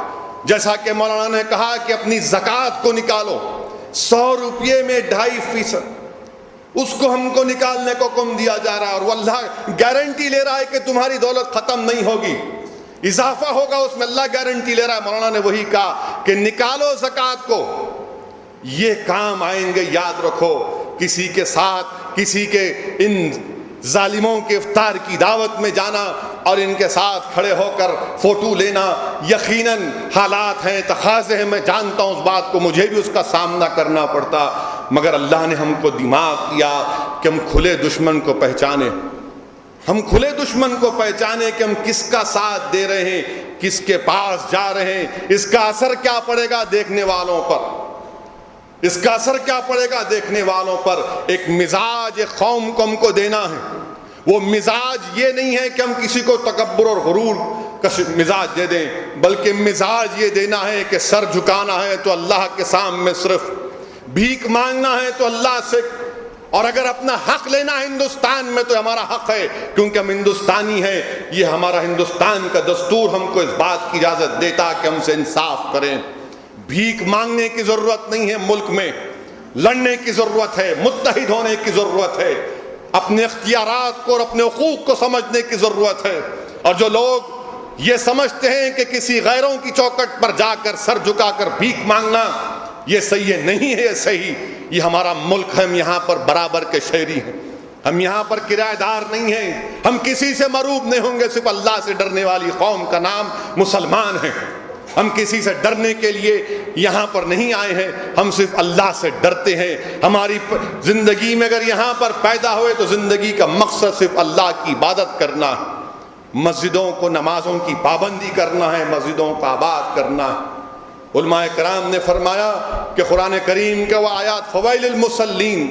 جیسا کہ مولانا نے کہا کہ اپنی زکوٰۃ کو نکالو، 100 روپے میں 2.5%، اس کو ہم کو نکالنے کو حکم دیا جا رہا ہے. اور وہ اللہ گارنٹی لے رہا ہے کہ تمہاری دولت ختم نہیں ہوگی، اضافہ ہوگا اس میں، اللہ گارنٹی لے رہا ہے. مولانا نے وہی کہا کہ نکالو زکوٰۃ کو، یہ کام آئیں گے. یاد رکھو کسی کے ساتھ، کسی کے ان ظالموں کے افطار کی دعوت میں جانا اور ان کے ساتھ کھڑے ہو کر فوٹو لینا یقیناً حالات ہیں، تقاضے ہیں، میں جانتا ہوں اس بات کو، مجھے بھی اس کا سامنا کرنا پڑتا. مگر اللہ نے ہم کو دماغ دیا کہ ہم کھلے دشمن کو پہچانے، ہم کھلے دشمن کو پہچانے کہ ہم کس کا ساتھ دے رہے ہیں، کس کے پاس جا رہے ہیں. اس کا اثر کیا پڑے گا دیکھنے والوں پر، اس کا اثر کیا پڑے گا دیکھنے والوں پر. ایک مزاج ایک قوم کو ہم کو دینا ہے. وہ مزاج یہ نہیں ہے کہ ہم کسی کو تکبر اور غرور کا مزاج دے دیں، بلکہ مزاج یہ دینا ہے کہ سر جھکانا ہے تو اللہ کے سامنے صرف، بھیک مانگنا ہے تو اللہ سے، اور اگر اپنا حق لینا ہے ہندوستان میں تو ہمارا حق ہے کیونکہ ہم ہندوستانی ہیں. یہ ہمارا ہندوستان کا دستور ہم کو اس بات کی اجازت دیتا کہ ہم سے انصاف کریں. بھیک مانگنے کی ضرورت نہیں ہے، ملک میں لڑنے کی ضرورت ہے، متحد ہونے کی ضرورت ہے، اپنے اختیارات کو اور اپنے حقوق کو سمجھنے کی ضرورت ہے. اور جو لوگ یہ سمجھتے ہیں کہ کسی غیروں کی چوکٹ پر جا کر سر جھکا کر بھیک مانگنا یہ صحیح نہیں ہے، یہ صحیح، یہ ہمارا ملک ہے، ہم یہاں پر برابر کے شہری ہیں، ہم یہاں پر کرایہ دار نہیں ہیں، ہم کسی سے مروب نہیں ہوں گے. صرف اللہ سے ڈرنے والی قوم کا نام مسلمان ہے. ہم کسی سے ڈرنے کے لیے یہاں پر نہیں آئے ہیں، ہم صرف اللہ سے ڈرتے ہیں. ہماری زندگی میں اگر یہاں پر پیدا ہوئے تو زندگی کا مقصد صرف اللہ کی عبادت کرنا ہے، مسجدوں کو نمازوں کی پابندی کرنا ہے، مسجدوں کو آباد کرنا ہے. علماء کرام نے فرمایا کہ قرآن کریم کے وہ آیات فوائل المصلین،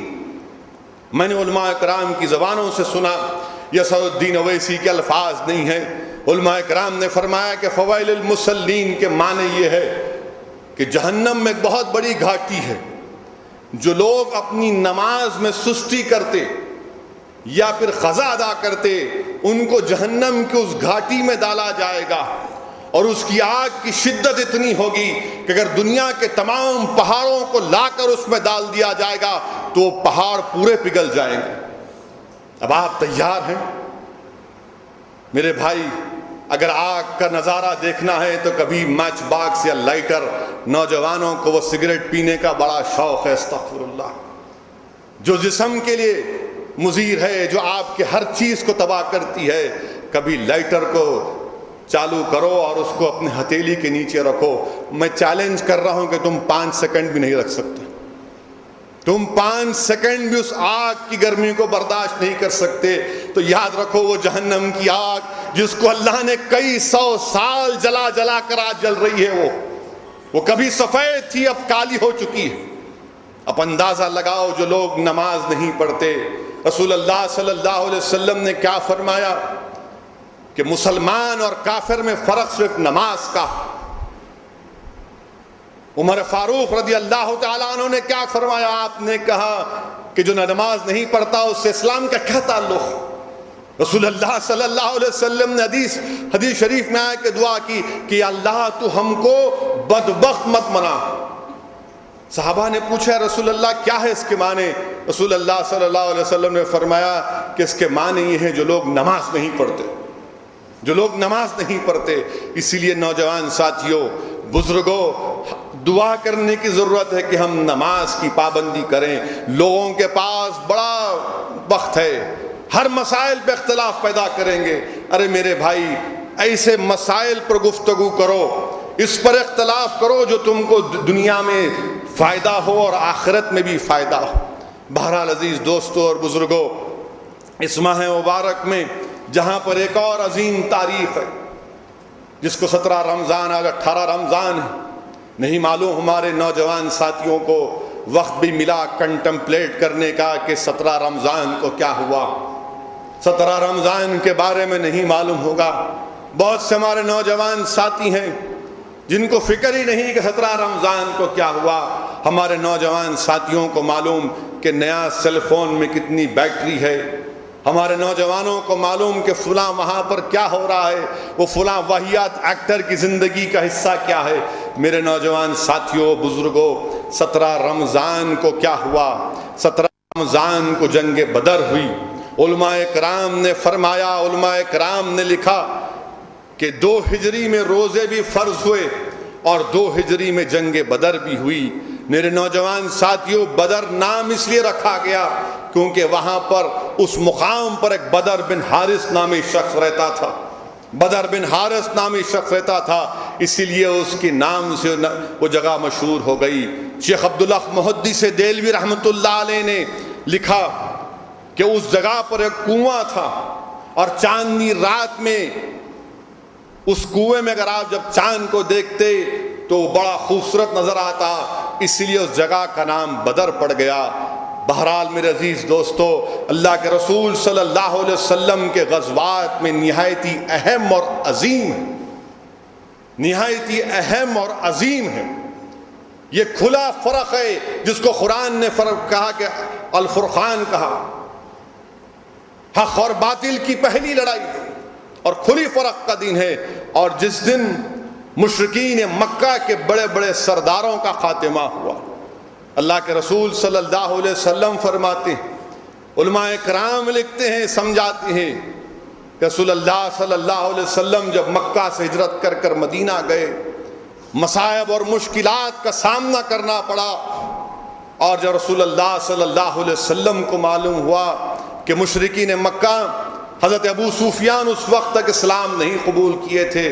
میں نے علماء کرام کی زبانوں سے سنا، یہ اسد الدین اویسی کے الفاظ نہیں ہیں. علماء کرام نے فرمایا کہ فوائل المصلین کے معنی یہ ہے کہ جہنم میں ایک بہت بڑی گھاٹی ہے. جو لوگ اپنی نماز میں سستی کرتے یا پھر قضا ادا کرتے ان کو جہنم کی اس گھاٹی میں ڈالا جائے گا، اور اس کی آگ کی شدت اتنی ہوگی کہ اگر دنیا کے تمام پہاڑوں کو لا کر اس میں ڈال دیا جائے گا تو وہ پہاڑ پورے پگھل جائیں گے. اب آپ تیار ہیں میرے بھائی؟ اگر آگ کا نظارہ دیکھنا ہے تو کبھی میچ باکس یا لائٹر، نوجوانوں کو وہ سگریٹ پینے کا بڑا شوق ہے، استغفر اللہ، جو جسم کے لیے مضر ہے، جو آپ کے ہر چیز کو تباہ کرتی ہے. کبھی لائٹر کو چالو کرو اور اس کو اپنے ہتھیلی کے نیچے رکھو. میں چیلنج کر رہا ہوں کہ تم 5 سیکنڈ بھی نہیں رکھ سکتے، تم 5 سیکنڈ بھی اس آگ کی گرمی کو برداشت نہیں کر سکتے. تو یاد رکھو وہ جہنم کی آگ جس کو اللہ نے کئی 100 سال جلا جلا کر آج جل رہی ہے، وہ کبھی سفید تھی اب کالی ہو چکی ہے. اب اندازہ لگاؤ جو لوگ نماز نہیں پڑھتے. رسول اللہ صلی اللہ علیہ وسلم نے کیا فرمایا کہ کہ مسلمان اور کافر میں فرق صرف نماز کا۔ عمر فاروق رضی اللہ تعالیٰ عنہ نے کیا فرمایا؟ آپ نے کہا کہ جو نماز نہیں پڑھتا اس سے اسلام کا کیا تعلق؟ رسول اللہ صلی اللہ علیہ وسلم نے حدیث شریف میں آئے کہ دعا کی کہ اللہ تو ہم کو بدبخت مت بنا۔ صحابہ نے پوچھا رسول اللہ کیا ہے اس کے معنی؟ رسول اللہ صلی اللہ علیہ وسلم نے فرمایا کہ اس کے معنی یہ ہے جو لوگ نماز نہیں پڑھتے، جو لوگ نماز نہیں پڑھتے۔ اسی لیے نوجوان ساتھیوں، بزرگوں، دعا کرنے کی ضرورت ہے کہ ہم نماز کی پابندی کریں۔ لوگوں کے پاس بڑا وقت ہے، ہر مسائل پہ اختلاف پیدا کریں گے۔ ارے میرے بھائی، ایسے مسائل پر گفتگو کرو، اس پر اختلاف کرو جو تم کو دنیا میں فائدہ ہو اور آخرت میں بھی فائدہ ہو۔ بہرحال عزیز دوستوں اور بزرگوں، اس ماہ مبارک میں جہاں پر ایک اور عظیم تاریخ ہے جس کو 17 رمضان، آج 18 رمضان ہے، نہیں معلوم ہمارے نوجوان ساتھیوں کو وقت بھی ملا کنٹمپلیٹ کرنے کا کہ 17 رمضان کو کیا ہوا۔ 17 رمضان کے بارے میں نہیں معلوم ہوگا۔ بہت سے ہمارے نوجوان ساتھی ہیں جن کو فکر ہی نہیں کہ 17 رمضان کو کیا ہوا۔ ہمارے نوجوان ساتھیوں کو معلوم کہ نیا سیل فون میں کتنی بیٹری ہے، ہمارے نوجوانوں کو معلوم کہ فلاں وہاں پر کیا ہو رہا ہے، وہ فلاں واہیات ایکٹر کی زندگی کا حصہ کیا ہے۔ میرے نوجوان ساتھیوں، بزرگوں، 17 رمضان کو کیا ہوا؟ 17 رمضان کو جنگ بدر ہوئی۔ علماء کرام نے فرمایا، علماء کرام نے لکھا کہ 2 ہجری میں روزے بھی فرض ہوئے اور 2 ہجری میں جنگ بدر بھی ہوئی۔ میرے نوجوان ساتھیوں، بدر نام اس لیے رکھا گیا کیونکہ وہاں پر اس مقام پر ایک بدر بن حارث نامی شخص رہتا تھا۔ بدر بن حارث نامی شخص رہتا تھا، اسی لیے اس کے نام سے وہ جگہ مشہور ہو گئی۔ شیخ عبداللہ محدث دہلوی رحمۃ اللہ علیہ نے لکھا کہ اس جگہ پر ایک کنواں تھا اور چاندنی رات میں اس کنویں میں اگر آپ جب چاند کو دیکھتے تو بڑا خوبصورت نظر آتا، اسی لیے اس جگہ کا نام بدر پڑ گیا۔ بہرحال میرے عزیز دوستو، اللہ کے رسول صلی اللہ علیہ وسلم کے غزوات میں نہایت ہی اہم اور عظیم ہے، نہایت ہی اہم اور عظیم ہے۔ یہ کھلا فرق ہے جس کو قرآن نے فرق کہا کہ الفرقان کہا، حق اور باطل کی پہلی لڑائی اور کھلی فرق کا دن ہے۔ اور جس دن مشرکین مکہ کے بڑے بڑے سرداروں کا خاتمہ ہوا، اللہ کے رسول صلی اللہ علیہ وسلم فرماتے ہیں، علماء کرام لکھتے ہیں، سمجھاتے ہیں کہ رسول اللہ صلی اللہ علیہ وسلم جب مکہ سے ہجرت کر کر مدینہ گئے، مصائب اور مشکلات کا سامنا کرنا پڑا، اور جب رسول اللہ صلی اللہ علیہ وسلم کو معلوم ہوا کہ مشرکین مکہ، حضرت ابو سفیان اس وقت تک اسلام نہیں قبول کیے تھے،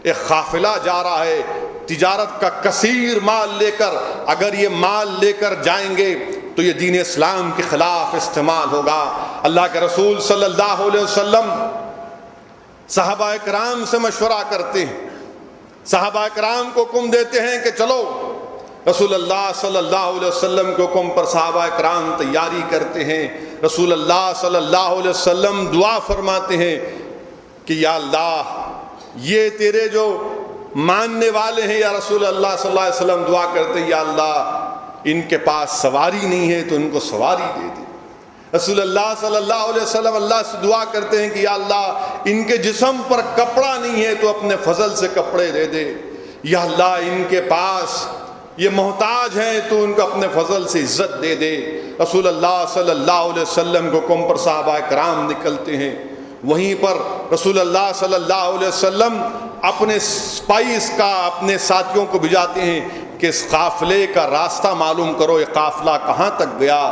ایک قافلہ جا رہا ہے تجارت کا کثیر مال لے کر، اگر یہ مال لے کر جائیں گے تو یہ دین اسلام کے خلاف استعمال ہوگا۔ اللہ کے رسول صلی اللہ علیہ وسلم صحابہ کرام سے مشورہ کرتے ہیں، صحابہ کرام کو حکم دیتے ہیں کہ چلو۔ رسول اللہ صلی اللہ علیہ وسلم کے حکم پر صحابہ کرام تیاری کرتے ہیں۔ رسول اللہ صلی اللہ علیہ وسلم دعا فرماتے ہیں کہ یا اللہ، یہ تیرے جو ماننے والے ہیں، یا رسول اللہ صلی اللہ علیہ وسلم دعا کرتے ہیں یا اللہ ان کے پاس سواری نہیں ہے تو ان کو سواری دے دے۔ رسول اللہ صلی اللہ علیہ وسلم اللہ سے دعا کرتے ہیں کہ یا اللہ ان کے جسم پر کپڑا نہیں ہے تو اپنے فضل سے کپڑے دے دے۔ یا اللہ ان کے پاس یہ محتاج ہیں تو ان کو اپنے فضل سے عزت دے دے۔ رسول اللہ صلی اللہ علیہ وسلم کو حکم پر صحابہ کرام نکلتے ہیں۔ وہیں پر رسول اللہ صلی اللہ علیہ وسلم اپنے سپائس کا اپنے ساتھیوں کو بھیجاتے ہیں کہ اس قافلے کا راستہ معلوم کرو، یہ قافلہ کہاں تک گیا۔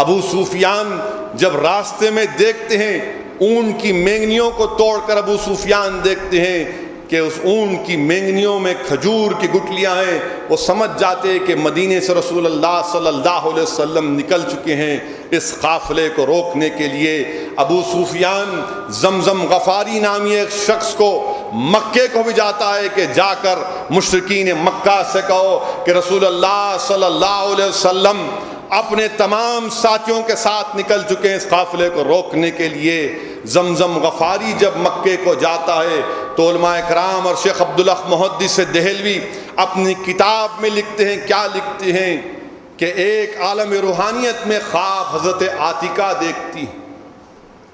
ابو سفیان جب راستے میں دیکھتے ہیں، اونٹ کی مینگنیوں کو توڑ کر ابو سفیان دیکھتے ہیں کہ اس اونٹ کی مینگنیوں میں کھجور کی گٹلیاں ہیں، وہ سمجھ جاتے ہیں کہ مدینے سے رسول اللہ صلی اللہ علیہ وسلم نکل چکے ہیں اس قافلے کو روکنے کے لیے۔ ابو سفیان زمزم غفاری نامی ایک شخص کو مکے کو بھی جاتا ہے کہ جا کر مشرکین مکہ سے کہو کہ رسول اللہ صلی اللہ علیہ وسلم اپنے تمام ساتھیوں کے ساتھ نکل چکے ہیں اس قافلے کو روکنے کے لیے۔ زمزم غفاری جب مکے کو جاتا ہے تو علماء کرام اور شیخ عبدالحق محدث دہلوی اپنی کتاب میں لکھتے ہیں، کیا لکھتے ہیں کہ ایک عالم روحانیت میں خواب حضرت عاتقہ دیکھتی ہیں۔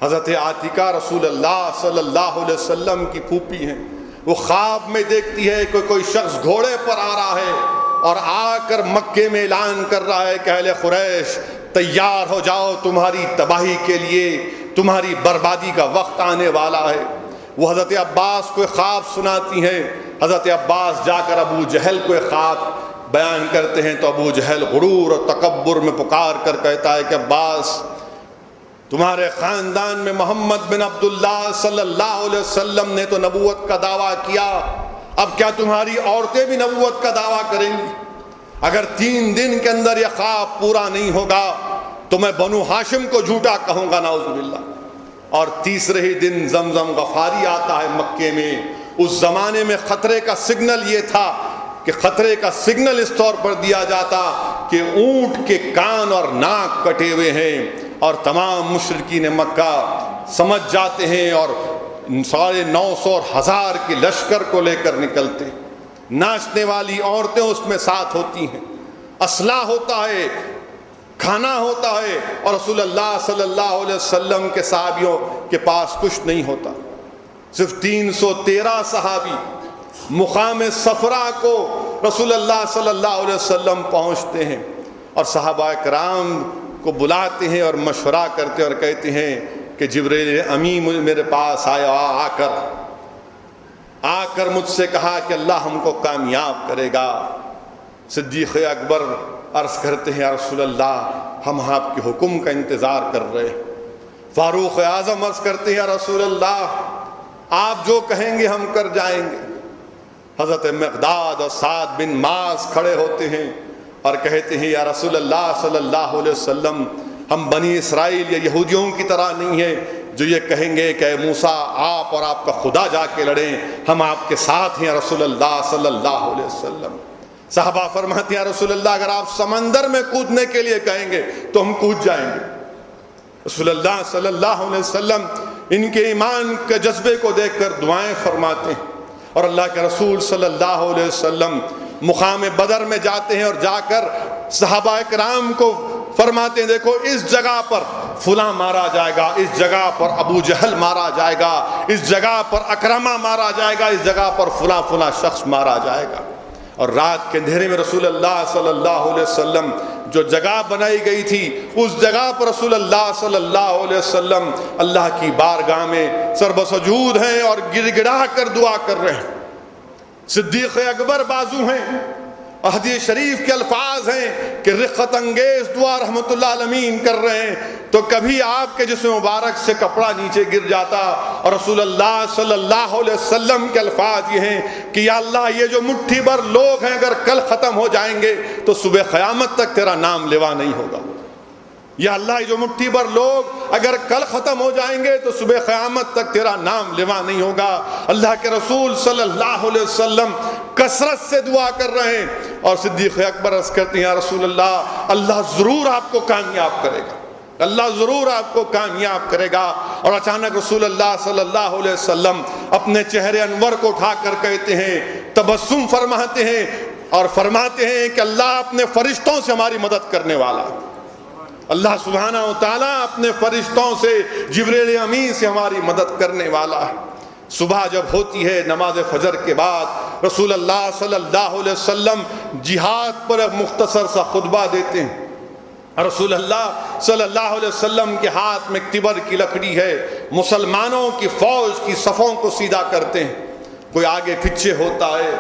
حضرت عاتقہ رسول اللہ صلی اللہ علیہ وسلم کی پھوپھی ہیں۔ وہ خواب میں دیکھتی ہے کہ کوئی شخص گھوڑے پر آ رہا ہے اور آ کر مکے میں اعلان کر رہا ہے کہ اہل قریش تیار ہو جاؤ، تمہاری تباہی کے لیے، تمہاری بربادی کا وقت آنے والا ہے۔ وہ حضرت عباس کو خواب سناتی ہیں۔ حضرت عباس جا کر ابو جہل کو خواب بیان کرتے ہیں تو ابو جہل غرور اور تکبر میں پکار کر کہتا ہے کہ عباس، تمہارے خاندان میں محمد بن عبداللہ صلی اللہ علیہ وسلم نے تو نبوت کا دعویٰ کیا، اب کیا تمہاری عورتیں بھی نبوت کا دعویٰ کریں گی؟ اگر 3 دن کے اندر یہ خواب پورا نہیں ہوگا تو میں بنو ہاشم کو جھوٹا کہوں گا، نعوذ باللہ۔ اور تیسرے ہی دن زمزم غفاری آتا ہے مکے میں۔ اس زمانے میں خطرے کا سگنل یہ تھا کہ خطرے کا سگنل اس طور پر دیا جاتا کہ اونٹ کے کان اور ناک کٹے ہوئے ہیں، اور تمام مشرکین مکہ سمجھ جاتے ہیں اور 950 اور 1000 کے لشکر کو لے کر نکلتے۔ ناچنے والی عورتیں اس میں ساتھ ہوتی ہیں، اسلحہ ہوتا ہے، کھانا ہوتا ہے، اور رسول اللہ صلی اللہ علیہ وسلم کے صحابیوں کے پاس کچھ نہیں ہوتا۔ صرف 313 صحابی مقام صفرا کو رسول اللہ صلی اللہ علیہ وسلم پہنچتے ہیں، اور صحابہ کرام کو بلاتے ہیں اور مشورہ کرتے ہیں اور کہتے ہیں کہ جبریل امین میرے پاس آیا، آ کر مجھ سے کہا کہ اللہ ہم کو کامیاب کرے گا۔ صدیق اکبر عرض کرتے ہیں یا رسول اللہ ہم آپ کے حکم کا انتظار کر رہے ہیں۔ فاروق اعظم عرض کرتے ہیں یا رسول اللہ آپ جو کہیں گے ہم کر جائیں گے۔ حضرت مقداد اور سعد بن معاذ کھڑے ہوتے ہیں اور کہتے ہیں یا رسول اللہ صلی اللہ علیہ وسلم ہم بنی اسرائیل یا یہودیوں کی طرح نہیں ہیں جو یہ کہیں گے کہ اے موسیٰ آپ اور آپ کا خدا جا کے لڑیں، ہم آپ کے ساتھ ہیں یا رسول اللہ صلی اللہ علیہ وسلم۔ صحابہ فرماتے ہیں یا رسول اللہ اگر آپ سمندر میں کودنے کے لیے کہیں گے تو ہم کود جائیں گے۔ رسول اللہ صلی اللہ علیہ وسلم ان کے ایمان کے جذبے کو دیکھ کر دعائیں فرماتے ہیں، اور اللہ کے رسول صلی اللہ علیہ وسلم مقام بدر میں جاتے ہیں اور جا کر صحابہ کرام کو فرماتے ہیں دیکھو اس جگہ پر فلاں مارا جائے گا، اس جگہ پر ابو جہل مارا جائے گا، اس جگہ پر اکرمہ مارا جائے گا، اس جگہ پر فلاں فلاں شخص مارا جائے گا۔ اور رات کے اندھیرے میں رسول اللہ صلی اللہ علیہ وسلم جو جگہ بنائی گئی تھی اس جگہ پر رسول اللہ صلی اللہ علیہ وسلم اللہ کی بارگاہ میں سر بسجود ہیں اور گڑ گڑا کر دعا کر رہے ہیں۔ صدیق اکبر بازو ہیں، حدیث شریف کے الفاظ ہیں کہ رقت انگیز دعا رحمت اللہ علیہ کر رہے ہیں تو کبھی آپ کے جسم مبارک سے کپڑا نیچے گر جاتا، اور رسول اللہ صلی اللہ علیہ وسلم کے الفاظ یہ ہیں کہ یا اللہ یہ جو مٹھی بھر لوگ ہیں اگر کل ختم ہو جائیں گے تو صبح قیامت تک تیرا نام لیوا نہیں ہوگا۔ یا اللہ یہ جو مٹھی بھر لوگ اگر کل ختم ہو جائیں گے تو صبح قیامت تک تیرا نام لیوا نہیں ہوگا۔ اللہ کے رسول صلی اللہ علیہ وسلم کثرت سے دعا کر رہے ہیں، اور صدیق اکبر عرض کرتے ہیں یا رسول اللہ اللہ ضرور آپ کو کامیاب کرے گا، اللہ ضرور آپ کو کامیاب کرے گا۔ اور اچانک رسول اللہ صلی اللہ علیہ وسلم اپنے چہرے انور کو اٹھا کر کہتے ہیں، تبسم فرماتے ہیں اور فرماتے ہیں کہ اللہ اپنے فرشتوں سے ہماری مدد کرنے والا ہے۔ اللہ سبحانہ و تعالیٰ اپنے فرشتوں سے جبریل امین سے ہماری مدد کرنے والا ہے۔ صبح جب ہوتی ہے نماز فجر کے بعد رسول اللہ صلی اللہ علیہ وسلم جہاد پر ایک مختصر سا خطبہ دیتے ہیں۔ رسول اللہ صلی اللہ علیہ وسلم کے ہاتھ میں تبر کی لکڑی ہے، مسلمانوں کی فوج کی صفوں کو سیدھا کرتے ہیں، کوئی آگے پیچھے ہوتا ہے،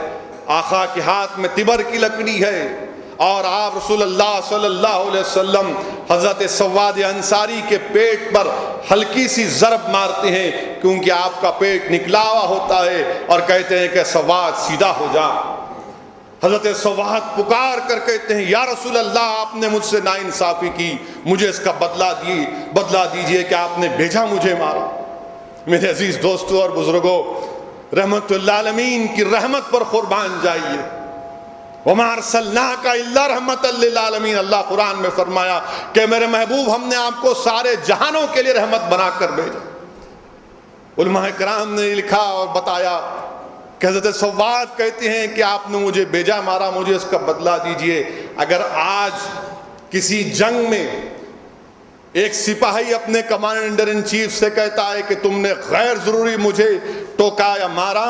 آقا کے ہاتھ میں تبر کی لکڑی ہے، اور آپ رسول اللہ صلی اللہ علیہ وسلم حضرت سواد انصاری کے پیٹ پر ہلکی سی ضرب مارتے ہیں کیونکہ آپ کا پیٹ نکلا ہوا ہوتا ہے، اور کہتے ہیں کہ سواد سیدھا ہو جا۔ حضرت سواد پکار کر کہتے ہیں یا رسول اللہ آپ نے مجھ سے ناانصافی کی، مجھے اس کا بدلہ دیجئے کہ آپ نے بھیجا مجھے مارا۔ میرے عزیز دوستو اور بزرگوں، رحمت اللہ عالمین کی رحمت پر قربان جائیے۔ وَمَا أَرْسَلْنَاكَ إِلَّا رَحْمَةً لِّلْعَالَمِينَ، اللہ قرآن میں فرمایا کہ میرے محبوب ہم نے آپ کو سارے جہانوں کے لیے رحمت بنا کر بھیجا۔ علماء کرام نے لکھا اور بتایا کہ حضرت سواد کہتے ہیں کہ آپ نے مجھے بیجا مارا، مجھے اس کا بدلہ دیجئے۔ اگر آج کسی جنگ میں ایک سپاہی اپنے کمانڈر ان چیف سے کہتا ہے کہ تم نے غیر ضروری مجھے ٹوکا یا مارا،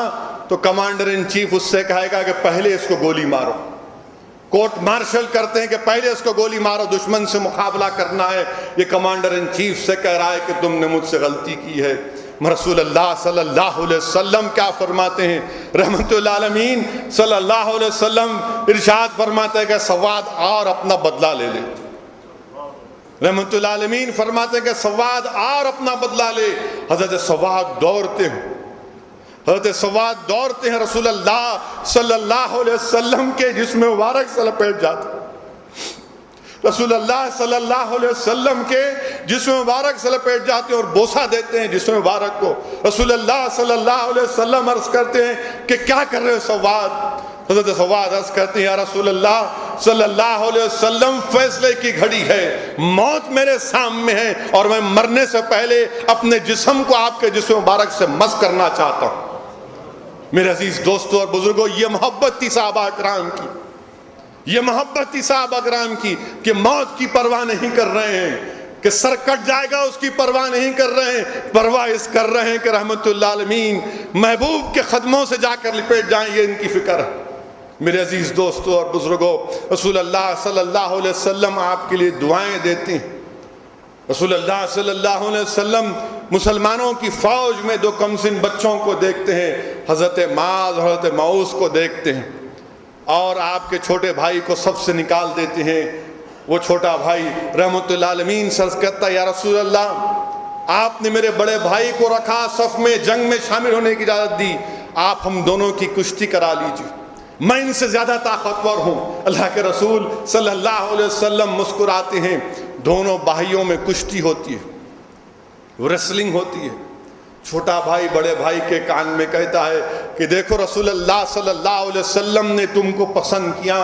تو کمانڈر ان چیف اس سے کہے گا کہ پہلے اس کو گولی مارو۔ کورٹ مارشل کرتے ہیں کہ پہلے اس کو گولی مارو، دشمن سے مقابلہ کرنا ہے۔ یہ کمانڈر ان چیف سے کہہ رہا ہے کہ تم نے مجھ سے غلطی کی ہے۔ رسول اللہ صلی اللہ علیہ وسلم کیا فرماتے ہیں؟ رحمت اللہ عالمین صلی اللہ علیہ وسلم ارشاد فرماتے ہیں کہ سواد اور اپنا بدلہ لے لے۔ رحمت اللہ عالمین فرماتے ہیں کہ سواد اور اپنا بدلہ لے۔ حضرت سواد دوڑتے ہیں، حضرت سواد دوڑتے ہیں، رسول اللہ صلی اللہ علیہ وسلم کے جسم مبارک سے لپیٹ جاتے ہیں، رسول اللہ صلی اللہ علیہ وسلم کے جسم مبارک سے لپیٹ جاتے ہیں اور بوسہ دیتے ہیں جسم مبارک کو۔ رسول اللہ صلی اللہ علیہ وسلم عرض کرتے ہیں کہ کیا کر رہے ہو سواد؟ حضرت سواد عرض کرتے ہیں یا رسول اللہ صلی اللہ علیہ وسلم فیصلے کی گھڑی ہے، موت میرے سامنے ہے اور میں مرنے سے پہلے اپنے جسم کو آپ کے جسم مبارک سے مس کرنا چاہتا ہوں۔ میرے عزیز دوستو اور بزرگوں، یہ محبت تھی صحابہ کرام کی، یہ محبت تھی صحابہ کرام کی کہ موت کی پرواہ نہیں کر رہے ہیں، کہ سر کٹ جائے گا اس کی پرواہ نہیں کر رہے ہیں، پرواہ اس کر رہے ہیں کہ رحمت اللہ عالمین محبوب کے قدموں سے جا کر لپٹ جائیں، یہ ان کی فکر ہے۔ میرے عزیز دوستو اور بزرگوں، رسول اللہ صلی اللہ علیہ وسلم آپ کے لیے دعائیں دیتے ہیں۔ رسول اللہ صلی اللہ علیہ وسلم مسلمانوں کی فوج میں دو کمسن بچوں کو دیکھتے ہیں، حضرت معاذ اور حضرت معوذ کو دیکھتے ہیں، اور آپ کے چھوٹے بھائی کو سب سے نکال دیتے ہیں۔ وہ چھوٹا بھائی رحمت اللہ عالمین سے عرض کرتا ہے یا رسول اللہ، آپ نے میرے بڑے بھائی کو رکھا، صف میں جنگ میں شامل ہونے کی اجازت دی، آپ ہم دونوں کی کشتی کرا لیجیے، میں ان سے زیادہ طاقتور ہوں۔ اللہ کے رسول صلی اللہ علیہ وسلم مسکراتے ہیں۔ دونوں بھائیوں میں کشتی ہوتی ہے، ریسلنگ ہوتی ہے۔ چھوٹا بھائی بڑے بھائی کے کان میں کہتا ہے کہ دیکھو رسول اللہ صلی اللہ علیہ وسلم نے تم کو پسند کیا،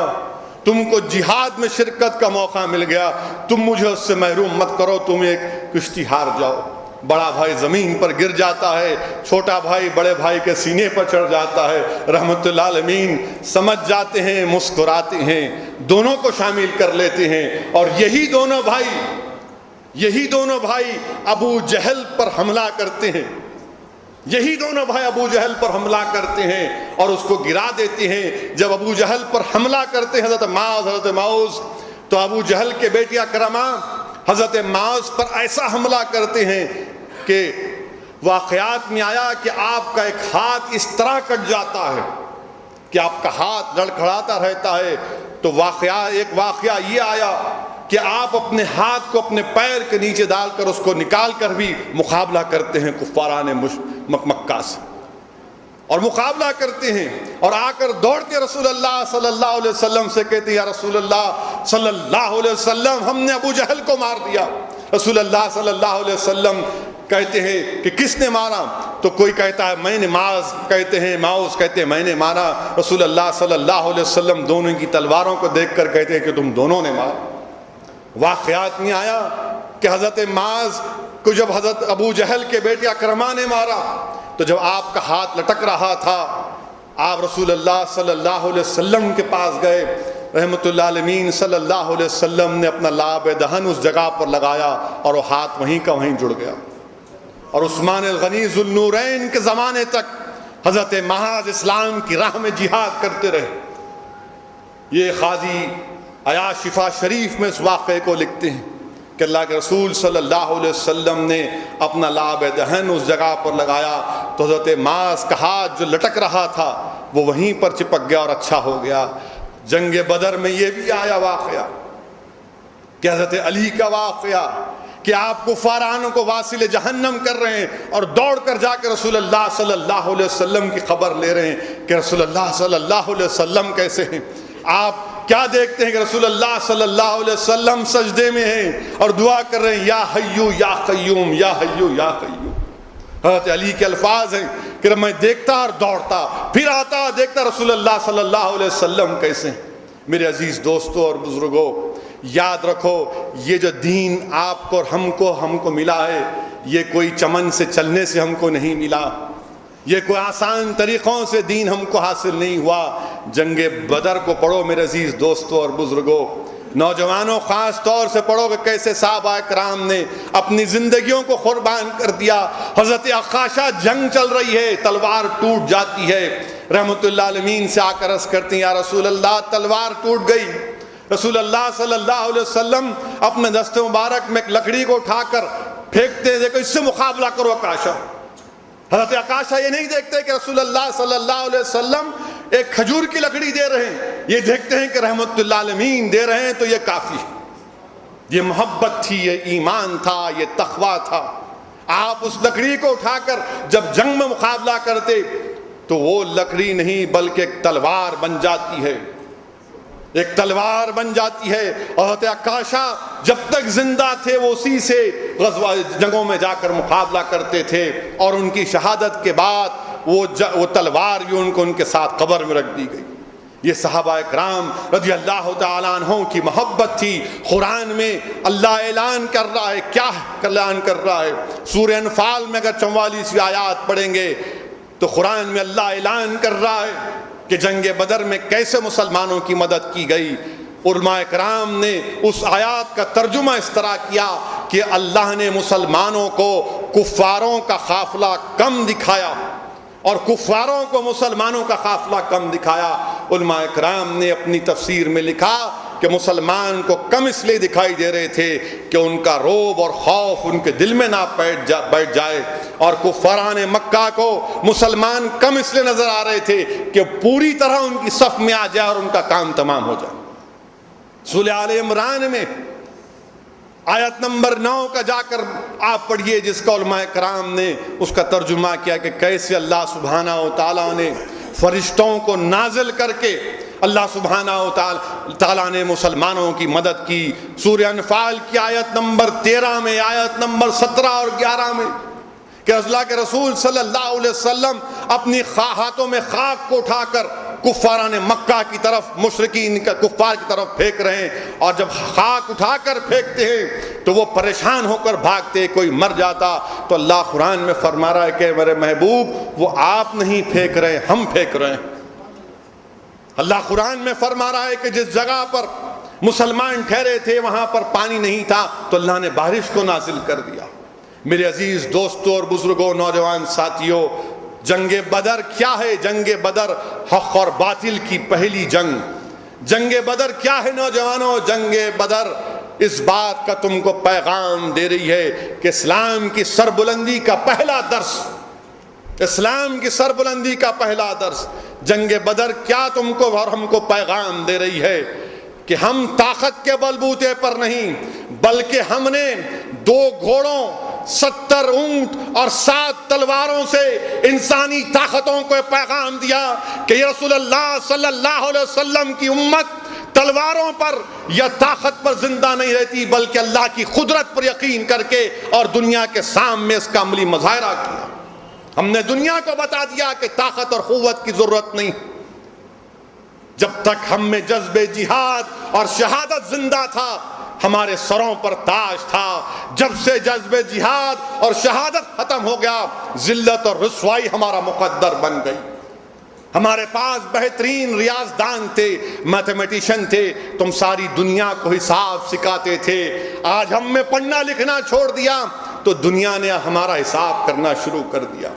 تم کو جہاد میں شرکت کا موقع مل گیا، تم مجھے اس سے محروم مت کرو، تم ایک کشتی ہار جاؤ۔ بڑا بھائی زمین پر گر جاتا ہے، چھوٹا بھائی بڑے بھائی کے سینے پر چڑھ جاتا ہے۔ رحمت اللہ عالمین سمجھ جاتے ہیں، مسکراتے ہیں، دونوں کو شامل کر لیتے ہیں، اور یہی دونوں بھائی ابو جہل پر حملہ کرتے ہیں، یہی دونوں بھائی ابو جہل پر حملہ کرتے ہیں اور اس کو گرا دیتے ہیں۔ جب ابو جہل پر حملہ کرتے ہیں حضرت معوذ، تو ابو جہل کے بیٹی اکرمہ حضرت معوذ پر ایسا حملہ کرتے ہیں کہ واقعات میں آیا کہ آپ کا ایک ہاتھ اس طرح کٹ جاتا ہے کہ آپ کا ہاتھ لڑکھڑاتا رہتا ہے۔ تو ایک واقعہ یہ آیا کہ آپ اپنے ہاتھ کو اپنے پیر کے نیچے ڈال کر اس کو نکال کر بھی مقابلہ کرتے ہیں کفاران مکہ سے، اور مقابلہ کرتے ہیں اور آ کر دوڑ کے رسول اللہ صلی اللہ علیہ وسلم سے کہتے ہیں یا رسول اللہ صلی اللہ علیہ وسلم، ہم نے ابو جہل کو مار دیا۔ رسول اللہ صلی اللہ علیہ وسلم کہتے ہیں کہ کس نے مارا؟ تو کوئی کہتا ہے میں نے، معوذ کہتے ہیں میں نے مارا۔ رسول اللہ صلی اللہ علیہ وسلم دونوں کی تلواروں کو دیکھ کر کہتے ہیں کہ تم دونوں نے مارا۔ واقعات میں آیا کہ حضرت معاذ کو جب حضرت ابو جہل کے بیٹے اکرمہ نے مارا، تو جب آپ کا ہاتھ لٹک رہا تھا، آپ رسول اللہ صلی اللہ علیہ وسلم کے پاس گئے، رحمت اللہ عالمین صلی اللہ علیہ وسلم نے اپنا لعاب دہن اس جگہ پر لگایا اور وہ ہاتھ وہیں کا وہیں جڑ گیا۔ اور عثمان الغنی ذو النورین کے زمانے تک حضرت معاذ اسلام کی راہ میں جہاد کرتے رہے۔ یہ قاضی عیاض شفا شریف میں اس واقعے کو لکھتے ہیں کہ اللہ کے رسول صلی اللہ علیہ وسلم نے اپنا لعاب دہن اس جگہ پر لگایا تو حضرت معاذ کا ہاتھ جو لٹک رہا تھا وہ وہیں پر چپک گیا اور اچھا ہو گیا۔ جنگ بدر میں یہ بھی آیا واقعہ کہ حضرت علی کا واقعہ کہ آپ کفارانوں کو واصل جہنم کر رہے ہیں اور دوڑ کر جا کے رسول اللہ صلی اللہ علیہ وسلم کی خبر لے رہے ہیں کہ رسول اللہ صلی اللہ علیہ وسلم کیسے ہیں۔ آپ کیا دیکھتے ہیں کہ رسول اللہ صلی اللہ علیہ وسلم سجدے میں ہیں اور دعا کر رہے ہیں یا حیو یا قیوم یا حیو یا قیوم۔ حضرت علی کے الفاظ ہیں کہ میں دیکھتا اور دوڑتا، پھر آتا دیکھتا رسول اللہ صلی اللہ علیہ وسلم کیسے ہیں۔ میرے عزیز دوستوں اور بزرگوں، یاد رکھو یہ جو دین آپ کو اور ہم کو ملا ہے، یہ کوئی چمن سے چلنے سے ہم کو نہیں ملا، یہ کوئی آسان طریقوں سے دین ہم کو حاصل نہیں ہوا۔ جنگ بدر کو پڑھو میرے عزیز دوستوں اور بزرگوں، نوجوانوں خاص طور سے پڑھو کہ کیسے صحابہ کرام نے اپنی زندگیوں کو قربان کر دیا۔ حضرت عکاشہ جنگ چل رہی ہے، تلوار ٹوٹ جاتی ہے، رحمت اللہ علیہ سے آ کر عرض کرتے ہیں یا رسول اللہ تلوار ٹوٹ گئی۔ رسول اللہ صلی اللہ علیہ وسلم اپنے دست مبارک میں ایک لکڑی کو اٹھا کر پھینکتے ہیں، دیکھو اس سے مقابلہ کرو عکاشہ۔ حضرت عکاشہ یہ نہیں دیکھتے کہ رسول اللہ صلی اللہ علیہ وسلم ایک کھجور کی لکڑی دے رہے ہیں، یہ دیکھتے ہیں کہ رحمت اللہ علیہ دے رہے ہیں تو یہ کافی ہے۔ یہ محبت تھی، یہ ایمان تھا، یہ تقویٰ تھا۔ آپ اس لکڑی کو اٹھا کر جب جنگ میں مقابلہ کرتے تو وہ لکڑی نہیں بلکہ ایک تلوار بن جاتی ہے، ایک تلوار بن جاتی ہے۔ حضرت عکاشہ جب تک زندہ تھے وہ اسی سے غزوہ جنگوں میں جا کر مقابلہ کرتے تھے، اور ان کی شہادت کے بعد وہ تلوار بھی ان کو ان کے ساتھ قبر میں رکھ دی گئی۔ یہ صحابہ کرام رضی اللہ تعالیٰ عنہ کی محبت تھی۔ قرآن میں اللہ اعلان کر رہا ہے، کیا اعلان کر رہا ہے؟ سورہ انفال میں اگر 44ویں آیات پڑھیں گے تو قرآن میں اللہ اعلان کر رہا ہے کہ جنگ بدر میں کیسے مسلمانوں کی مدد کی گئی۔ علماء کرام نے اس آیات کا ترجمہ اس طرح کیا کہ اللہ نے مسلمانوں کو کفاروں کا قافلہ کم دکھایا اور کفاروں کو مسلمانوں کا قافلہ کم دکھایا۔ علماء کرام نے اپنی تفسیر میں لکھا کہ مسلمان کو کم اس لیے دکھائی دے رہے تھے کہ ان کا رعب اور خوف ان کے دل میں نہ بیٹھ جائے، اور کفاران مکہ کو مسلمان کم اس لیے نظر آ رہے تھے کہ پوری طرح ان کی صف میں آ جائے اور ان کا کام تمام ہو جائے۔ سورہ آل عمران میں آیت نمبر 9 کا جا کر آپ پڑھیے، جس کا علماء کرام نے اس کا ترجمہ کیا کہ کیسے اللہ سبحانہ و تعالیٰ نے فرشتوں کو نازل کر کے اللہ سبحانہ و تعالیٰ نے مسلمانوں کی مدد کی۔ سورہ انفال کی آیت نمبر 13 میں، آیت نمبر 17 اور 11 میں کہ اللہ کے رسول صلی اللہ علیہ وسلم اپنی ہاتھوں میں خاک کو اٹھا کر کفاران مکہ کی طرف، مشرکین کفار کی طرف پھینک رہے ہیں، اور جب خاک اٹھا کر پھینکتے ہیں تو وہ پریشان ہو کر بھاگتے، کوئی مر جاتا تو اللہ قرآن میں فرما رہا ہے کہ میرے محبوب وہ آپ نہیں پھینک رہے، ہم پھینک رہے ہیں۔ اللہ قرآن میں فرما رہا ہے کہ جس جگہ پر مسلمان ٹھہرے تھے وہاں پر پانی نہیں تھا تو اللہ نے بارش کو نازل کر دیا۔ میرے عزیز دوستوں اور بزرگوں، نوجوان ساتھیوں، جنگ بدر کیا ہے؟ جنگ بدر حق اور باطل کی پہلی جنگ۔ جنگ بدر کیا ہے نوجوانوں؟ جنگ بدر اس بات کا تم کو پیغام دے رہی ہے کہ اسلام کی سربلندی کا پہلا درس، اسلام کی سربلندی کا پہلا درس جنگ بدر کیا تم کو اور ہم کو پیغام دے رہی ہے کہ ہم طاقت کے بلبوتے پر نہیں، بلکہ ہم نے 2 گھوڑوں، 70 اونٹ اور 7 تلواروں سے انسانی طاقتوں کو پیغام دیا کہ یہ رسول اللہ صلی اللہ علیہ وسلم کی امت تلواروں پر یا طاقت پر زندہ نہیں رہتی، بلکہ اللہ کی قدرت پر یقین کر کے اور دنیا کے سامنے اس کا عملی مظاہرہ کیا۔ ہم نے دنیا کو بتا دیا کہ طاقت اور قوت کی ضرورت نہیں، جب تک ہم میں جذبہ جہاد اور شہادت زندہ تھا ہمارے سروں پر تاج تھا۔ جب سے جذبہ جہاد اور شہادت ختم ہو گیا ذلت اور رسوائی ہمارا مقدر بن گئی۔ ہمارے پاس بہترین ریاضدان تھے، میتھمیٹیشین تھے، تم ساری دنیا کو حساب سکھاتے تھے۔ آج ہم میں پڑھنا لکھنا چھوڑ دیا تو دنیا نے ہمارا حساب کرنا شروع کر دیا۔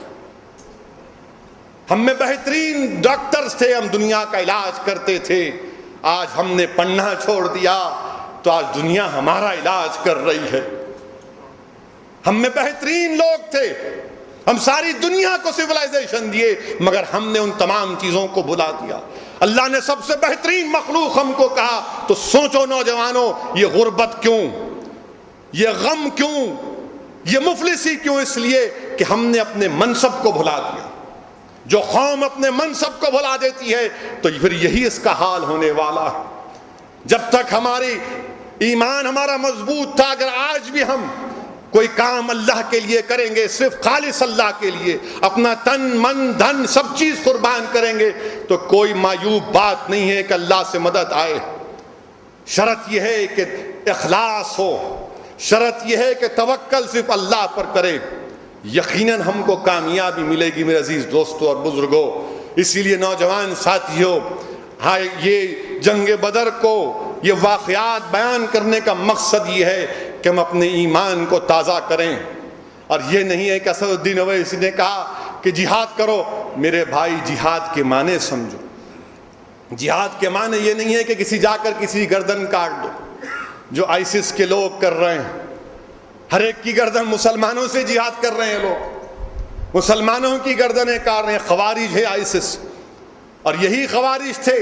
ہم میں بہترین ڈاکٹرز تھے، ہم دنیا کا علاج کرتے تھے۔ آج ہم نے پڑھنا چھوڑ دیا تو آج دنیا ہمارا علاج کر رہی ہے۔ ہم میں بہترین لوگ تھے، ہم ساری دنیا کو سویلائزیشن دیے، مگر ہم نے ان تمام چیزوں کو بھلا دیا۔ اللہ نے سب سے بہترین مخلوق ہم کو کہا تو سوچو نوجوانوں، یہ غربت کیوں، یہ غم کیوں، یہ مفلسی کیوں؟ اس لیے کہ ہم نے اپنے منصب کو بھلا دیا۔ جو قوم اپنے منصب کو بھلا دیتی ہے تو پھر یہی اس کا حال ہونے والا ہے۔ جب تک ہماری ایمان ہمارا مضبوط تھا، اگر آج بھی ہم کوئی کام اللہ کے لیے کریں گے، صرف خالص اللہ کے لیے اپنا تن من دھن سب چیز قربان کریں گے تو کوئی معیوب بات نہیں ہے کہ اللہ سے مدد آئے۔ شرط یہ ہے کہ اخلاص ہو، شرط یہ ہے کہ توکل صرف اللہ پر کرے، یقیناً ہم کو کامیابی ملے گی میرے عزیز دوستوں اور بزرگوں۔ اسی لیے نوجوان ساتھیوں، ہاں یہ جنگ بدر کو، یہ واقعات بیان کرنے کا مقصد یہ ہے کہ ہم اپنے ایمان کو تازہ کریں، اور یہ نہیں ہے کہ اسد الدین اویسی نے کہا کہ جہاد کرو۔ میرے بھائی، جہاد کے معنی سمجھو۔ جہاد کے معنی یہ نہیں ہے کہ کسی جا کر کسی گردن کاٹ دو، جو آئسس کے لوگ کر رہے ہیں۔ ہر ایک کی گردن، مسلمانوں سے جہاد کر رہے ہیں لوگ، مسلمانوں کی گردنیں کاٹ رہے ہیں۔ خوارج ہے آئسس، اور یہی خوارج تھے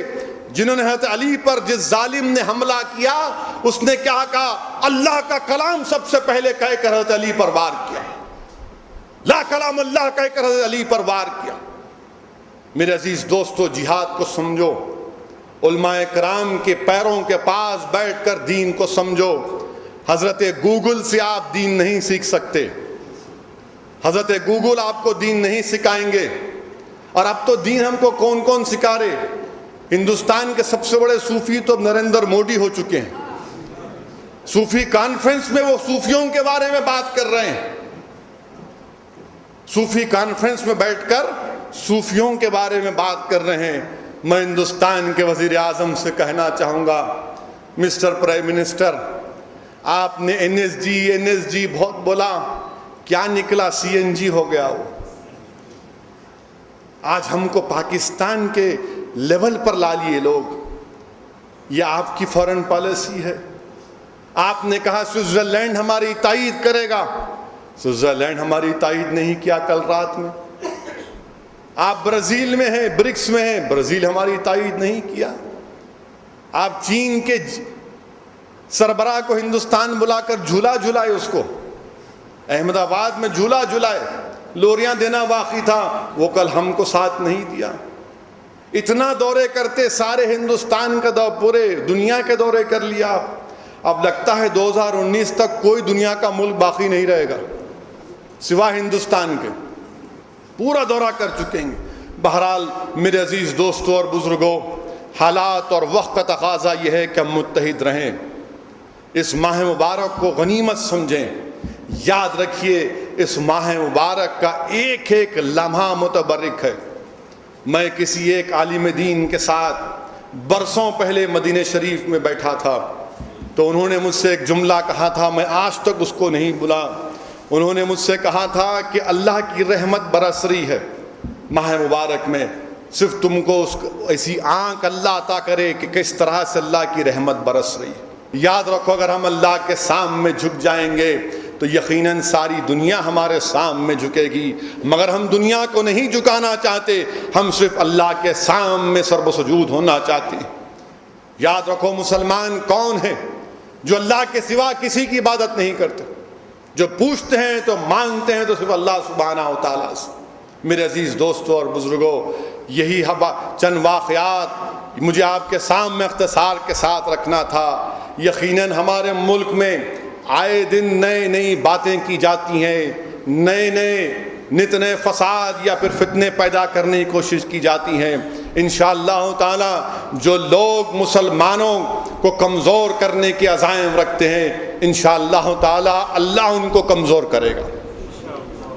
جنہوں نے حضرت علی پر جس ظالم نے حملہ کیا، اس نے کیا کہا؟ اللہ کا کلام سب سے پہلے کہہ کر حضرت علی پر وار کیا، لا کلام اللہ کہہ کر حضرت علی پر وار کیا۔ میرے عزیز دوستو، جہاد کو سمجھو، علماء کرام کے پیروں کے پاس بیٹھ کر دین کو سمجھو۔ حضرت گوگل سے آپ دین نہیں سیکھ سکتے، حضرت گوگل آپ کو دین نہیں سکھائیں گے۔ اور اب تو دین ہم کو کون کون سکھا رہے؟ ہندوستان کے سب سے بڑے صوفی تو نریندر مودی ہو چکے ہیں۔ صوفی کانفرنس میں وہ صوفیوں کے بارے میں بات کر رہے ہیں، صوفی کانفرنس میں بیٹھ کر صوفیوں کے بارے میں بات کر رہے ہیں۔ میں ہندوستان کے وزیر اعظم سے کہنا چاہوں گا، مسٹر پرائم منسٹر، آپ نے این ایس جی بہت بولا، کیا نکلا؟ CNG ہو گیا وہ۔ آج ہم کو پاکستان کے لیول پر لا لیے لوگ۔ یہ آپ کی فورن پالیسی ہے۔ آپ نے کہا سوئٹزرلینڈ ہماری تائید کرے گا، سوئٹزرلینڈ ہماری تائید نہیں کیا کل رات میں۔ آپ برازیل میں ہیں، برکس میں ہیں، برازیل ہماری تائید نہیں کیا۔ آپ چین کے سربراہ کو ہندوستان بلا کر جھولا جھلائے، اس کو احمد آباد میں جھولا جھلائے، لوریاں دینا باقی تھا، وہ کل ہم کو ساتھ نہیں دیا۔ اتنا دورے کرتے، سارے ہندوستان کا دورہ، پورے دنیا کے دورے کر لیا۔ اب لگتا ہے 2019 تک کوئی دنیا کا ملک باقی نہیں رہے گا سوا ہندوستان کے، پورا دورہ کر چکے ہیں۔ بہرحال میرے عزیز دوستوں اور بزرگوں، حالات اور وقت کا تقاضا یہ ہے کہ ہم متحد رہیں، اس ماہ مبارک کو غنیمت سمجھیں۔ یاد رکھیے، اس ماہ مبارک کا ایک ایک لمحہ متبرک ہے۔ میں کسی ایک عالم دین کے ساتھ برسوں پہلے مدینہ شریف میں بیٹھا تھا، تو انہوں نے مجھ سے ایک جملہ کہا تھا، میں آج تک اس کو نہیں بھولا۔ انہوں نے مجھ سے کہا تھا کہ اللہ کی رحمت برس رہی ہے ماہ مبارک میں، صرف تم کو ایسی آنکھ اللہ عطا کرے کہ کس طرح سے اللہ کی رحمت برس رہی ہے۔ یاد رکھو، اگر ہم اللہ کے سامنے جھک جائیں گے تو یقیناً ساری دنیا ہمارے سامنے جھکے گی، مگر ہم دنیا کو نہیں جھکانا چاہتے، ہم صرف اللہ کے سامنے سر و سجود ہونا چاہتے ہیں۔ یاد رکھو، مسلمان کون ہیں؟ جو اللہ کے سوا کسی کی عبادت نہیں کرتے، جو پوچھتے ہیں تو مانگتے ہیں تو صرف اللہ سبحانہ و تعالیٰ سے۔ میرے عزیز دوستوں اور بزرگوں، یہی چند واقعات مجھے آپ کے سامنے اختصار کے ساتھ رکھنا تھا۔ یقیناً ہمارے ملک میں آئے دن نئی باتیں کی جاتی ہیں، نت نئے فساد یا پھر فتنے پیدا کرنے کی کوشش کی جاتی ہیں۔ انشاءاللہ تعالی جو لوگ مسلمانوں کو کمزور کرنے کے عزائم رکھتے ہیں، انشاءاللہ تعالی اللہ ان کو کمزور کرے گا۔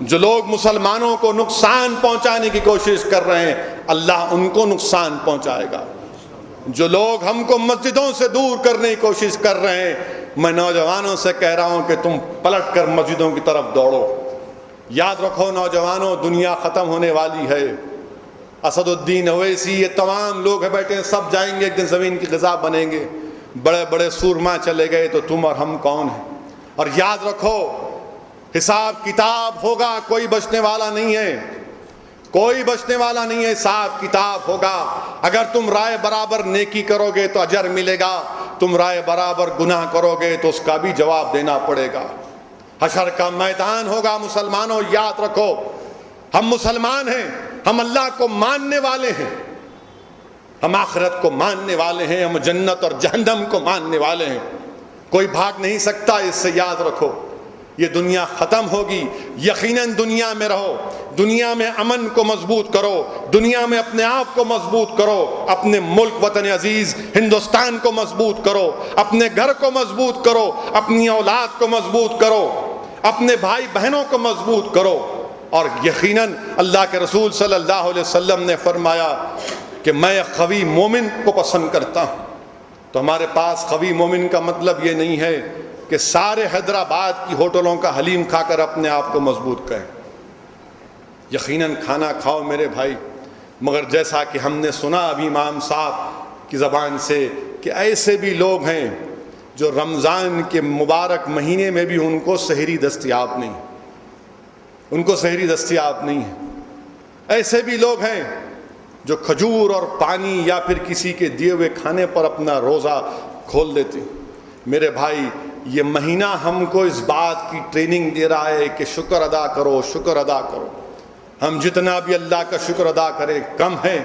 جو لوگ مسلمانوں کو نقصان پہنچانے کی کوشش کر رہے ہیں، اللہ ان کو نقصان پہنچائے گا۔ جو لوگ ہم کو مسجدوں سے دور کرنے کی کوشش کر رہے ہیں، میں نوجوانوں سے کہہ رہا ہوں کہ تم پلٹ کر مسجدوں کی طرف دوڑو۔ یاد رکھو نوجوانوں، دنیا ختم ہونے والی ہے۔ اسد الدین اویسی، یہ تمام لوگ بیٹھے ہیں، سب جائیں گے، ایک دن زمین کی غذا بنیں گے۔ بڑے بڑے سورما چلے گئے تو تم اور ہم کون ہیں؟ اور یاد رکھو، حساب کتاب ہوگا، کوئی بچنے والا نہیں ہے، کوئی بچنے والا نہیں ہے، حساب کتاب ہوگا۔ اگر تم رائے برابر نیکی کرو گے تو اجر ملے گا، تم رائے برابر گناہ کرو گے تو اس کا بھی جواب دینا پڑے گا۔ حشر کا میدان ہوگا۔ مسلمانوں یاد رکھو، ہم مسلمان ہیں، ہم اللہ کو ماننے والے ہیں، ہم آخرت کو ماننے والے ہیں، ہم جنت اور جہنم کو ماننے والے ہیں، کوئی بھاگ نہیں سکتا اس سے۔ یاد رکھو، یہ دنیا ختم ہوگی، یقیناً دنیا میں رہو، دنیا میں امن کو مضبوط کرو، دنیا میں اپنے آپ کو مضبوط کرو، اپنے ملک وطن عزیز ہندوستان کو مضبوط کرو، اپنے گھر کو مضبوط کرو، اپنی اولاد کو مضبوط کرو، اپنے بھائی بہنوں کو مضبوط کرو۔ اور یقیناً اللہ کے رسول صلی اللہ علیہ وسلم نے فرمایا کہ میں قوی مومن کو پسند کرتا ہوں۔ تو ہمارے پاس قوی مومن کا مطلب یہ نہیں ہے کہ سارے حیدرآباد کی ہوٹلوں کا حلیم کھا کر اپنے آپ کو مضبوط کریں۔ یقیناً کھانا کھاؤ میرے بھائی، مگر جیسا کہ ہم نے سنا ابھی امام صاحب کی زبان سے کہ ایسے بھی لوگ ہیں جو رمضان کے مبارک مہینے میں بھی ان کو سحری دستیاب نہیں، ان کو سحری دستیاب نہیں ہے۔ ایسے بھی لوگ ہیں جو کھجور اور پانی یا پھر کسی کے دیے ہوئے کھانے پر اپنا روزہ کھول دیتے ہیں۔ میرے بھائی، یہ مہینہ ہم کو اس بات کی ٹریننگ دے رہا ہے کہ شکر ادا کرو، شکر ادا کرو۔ ہم جتنا بھی اللہ کا شکر ادا کریں کم ہے۔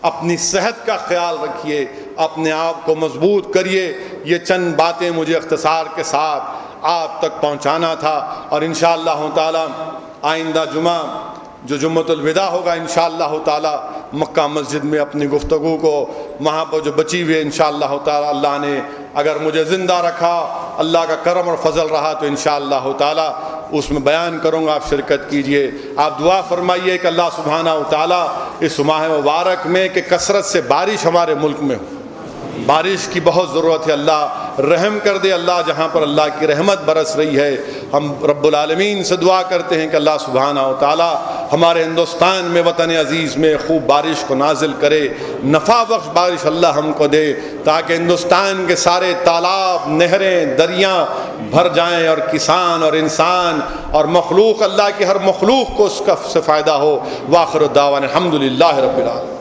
اپنی صحت کا خیال رکھیے، اپنے آپ کو مضبوط کریے۔ یہ چند باتیں مجھے اختصار کے ساتھ آپ تک پہنچانا تھا، اور انشاءاللہ تعالی آئندہ جمعہ جو جمعۃ الوداع ہوگا انشاءاللہ تعالی مکہ مسجد میں اپنی گفتگو کو وہاں پر جو بچی ہوئی ہے انشاءاللہ تعالی اللہ نے اگر مجھے زندہ رکھا، اللہ کا کرم اور فضل رہا تو انشاءاللہ تعالی اس میں بیان کروں گا، آپ شرکت کیجئے۔ آپ دعا فرمائیے کہ اللہ سبحانہ و تعالی اس ماہ مبارک میں کہ کثرت سے بارش ہمارے ملک میں ہو، بارش کی بہت ضرورت ہے، اللہ رحم کر دے۔ اللہ جہاں پر اللہ کی رحمت برس رہی ہے، ہم رب العالمین سے دعا کرتے ہیں کہ اللہ سبحانہ و تعالی ہمارے ہندوستان میں وطن عزیز میں خوب بارش کو نازل کرے، نفع بخش بارش اللہ ہم کو دے، تاکہ ہندوستان کے سارے تالاب، نہریں، دریاں بھر جائیں، اور کسان اور انسان اور مخلوق، اللہ کی ہر مخلوق کو اس کا سے فائدہ ہو۔ وآخر الدعوانا الحمدللہ رب العالمین۔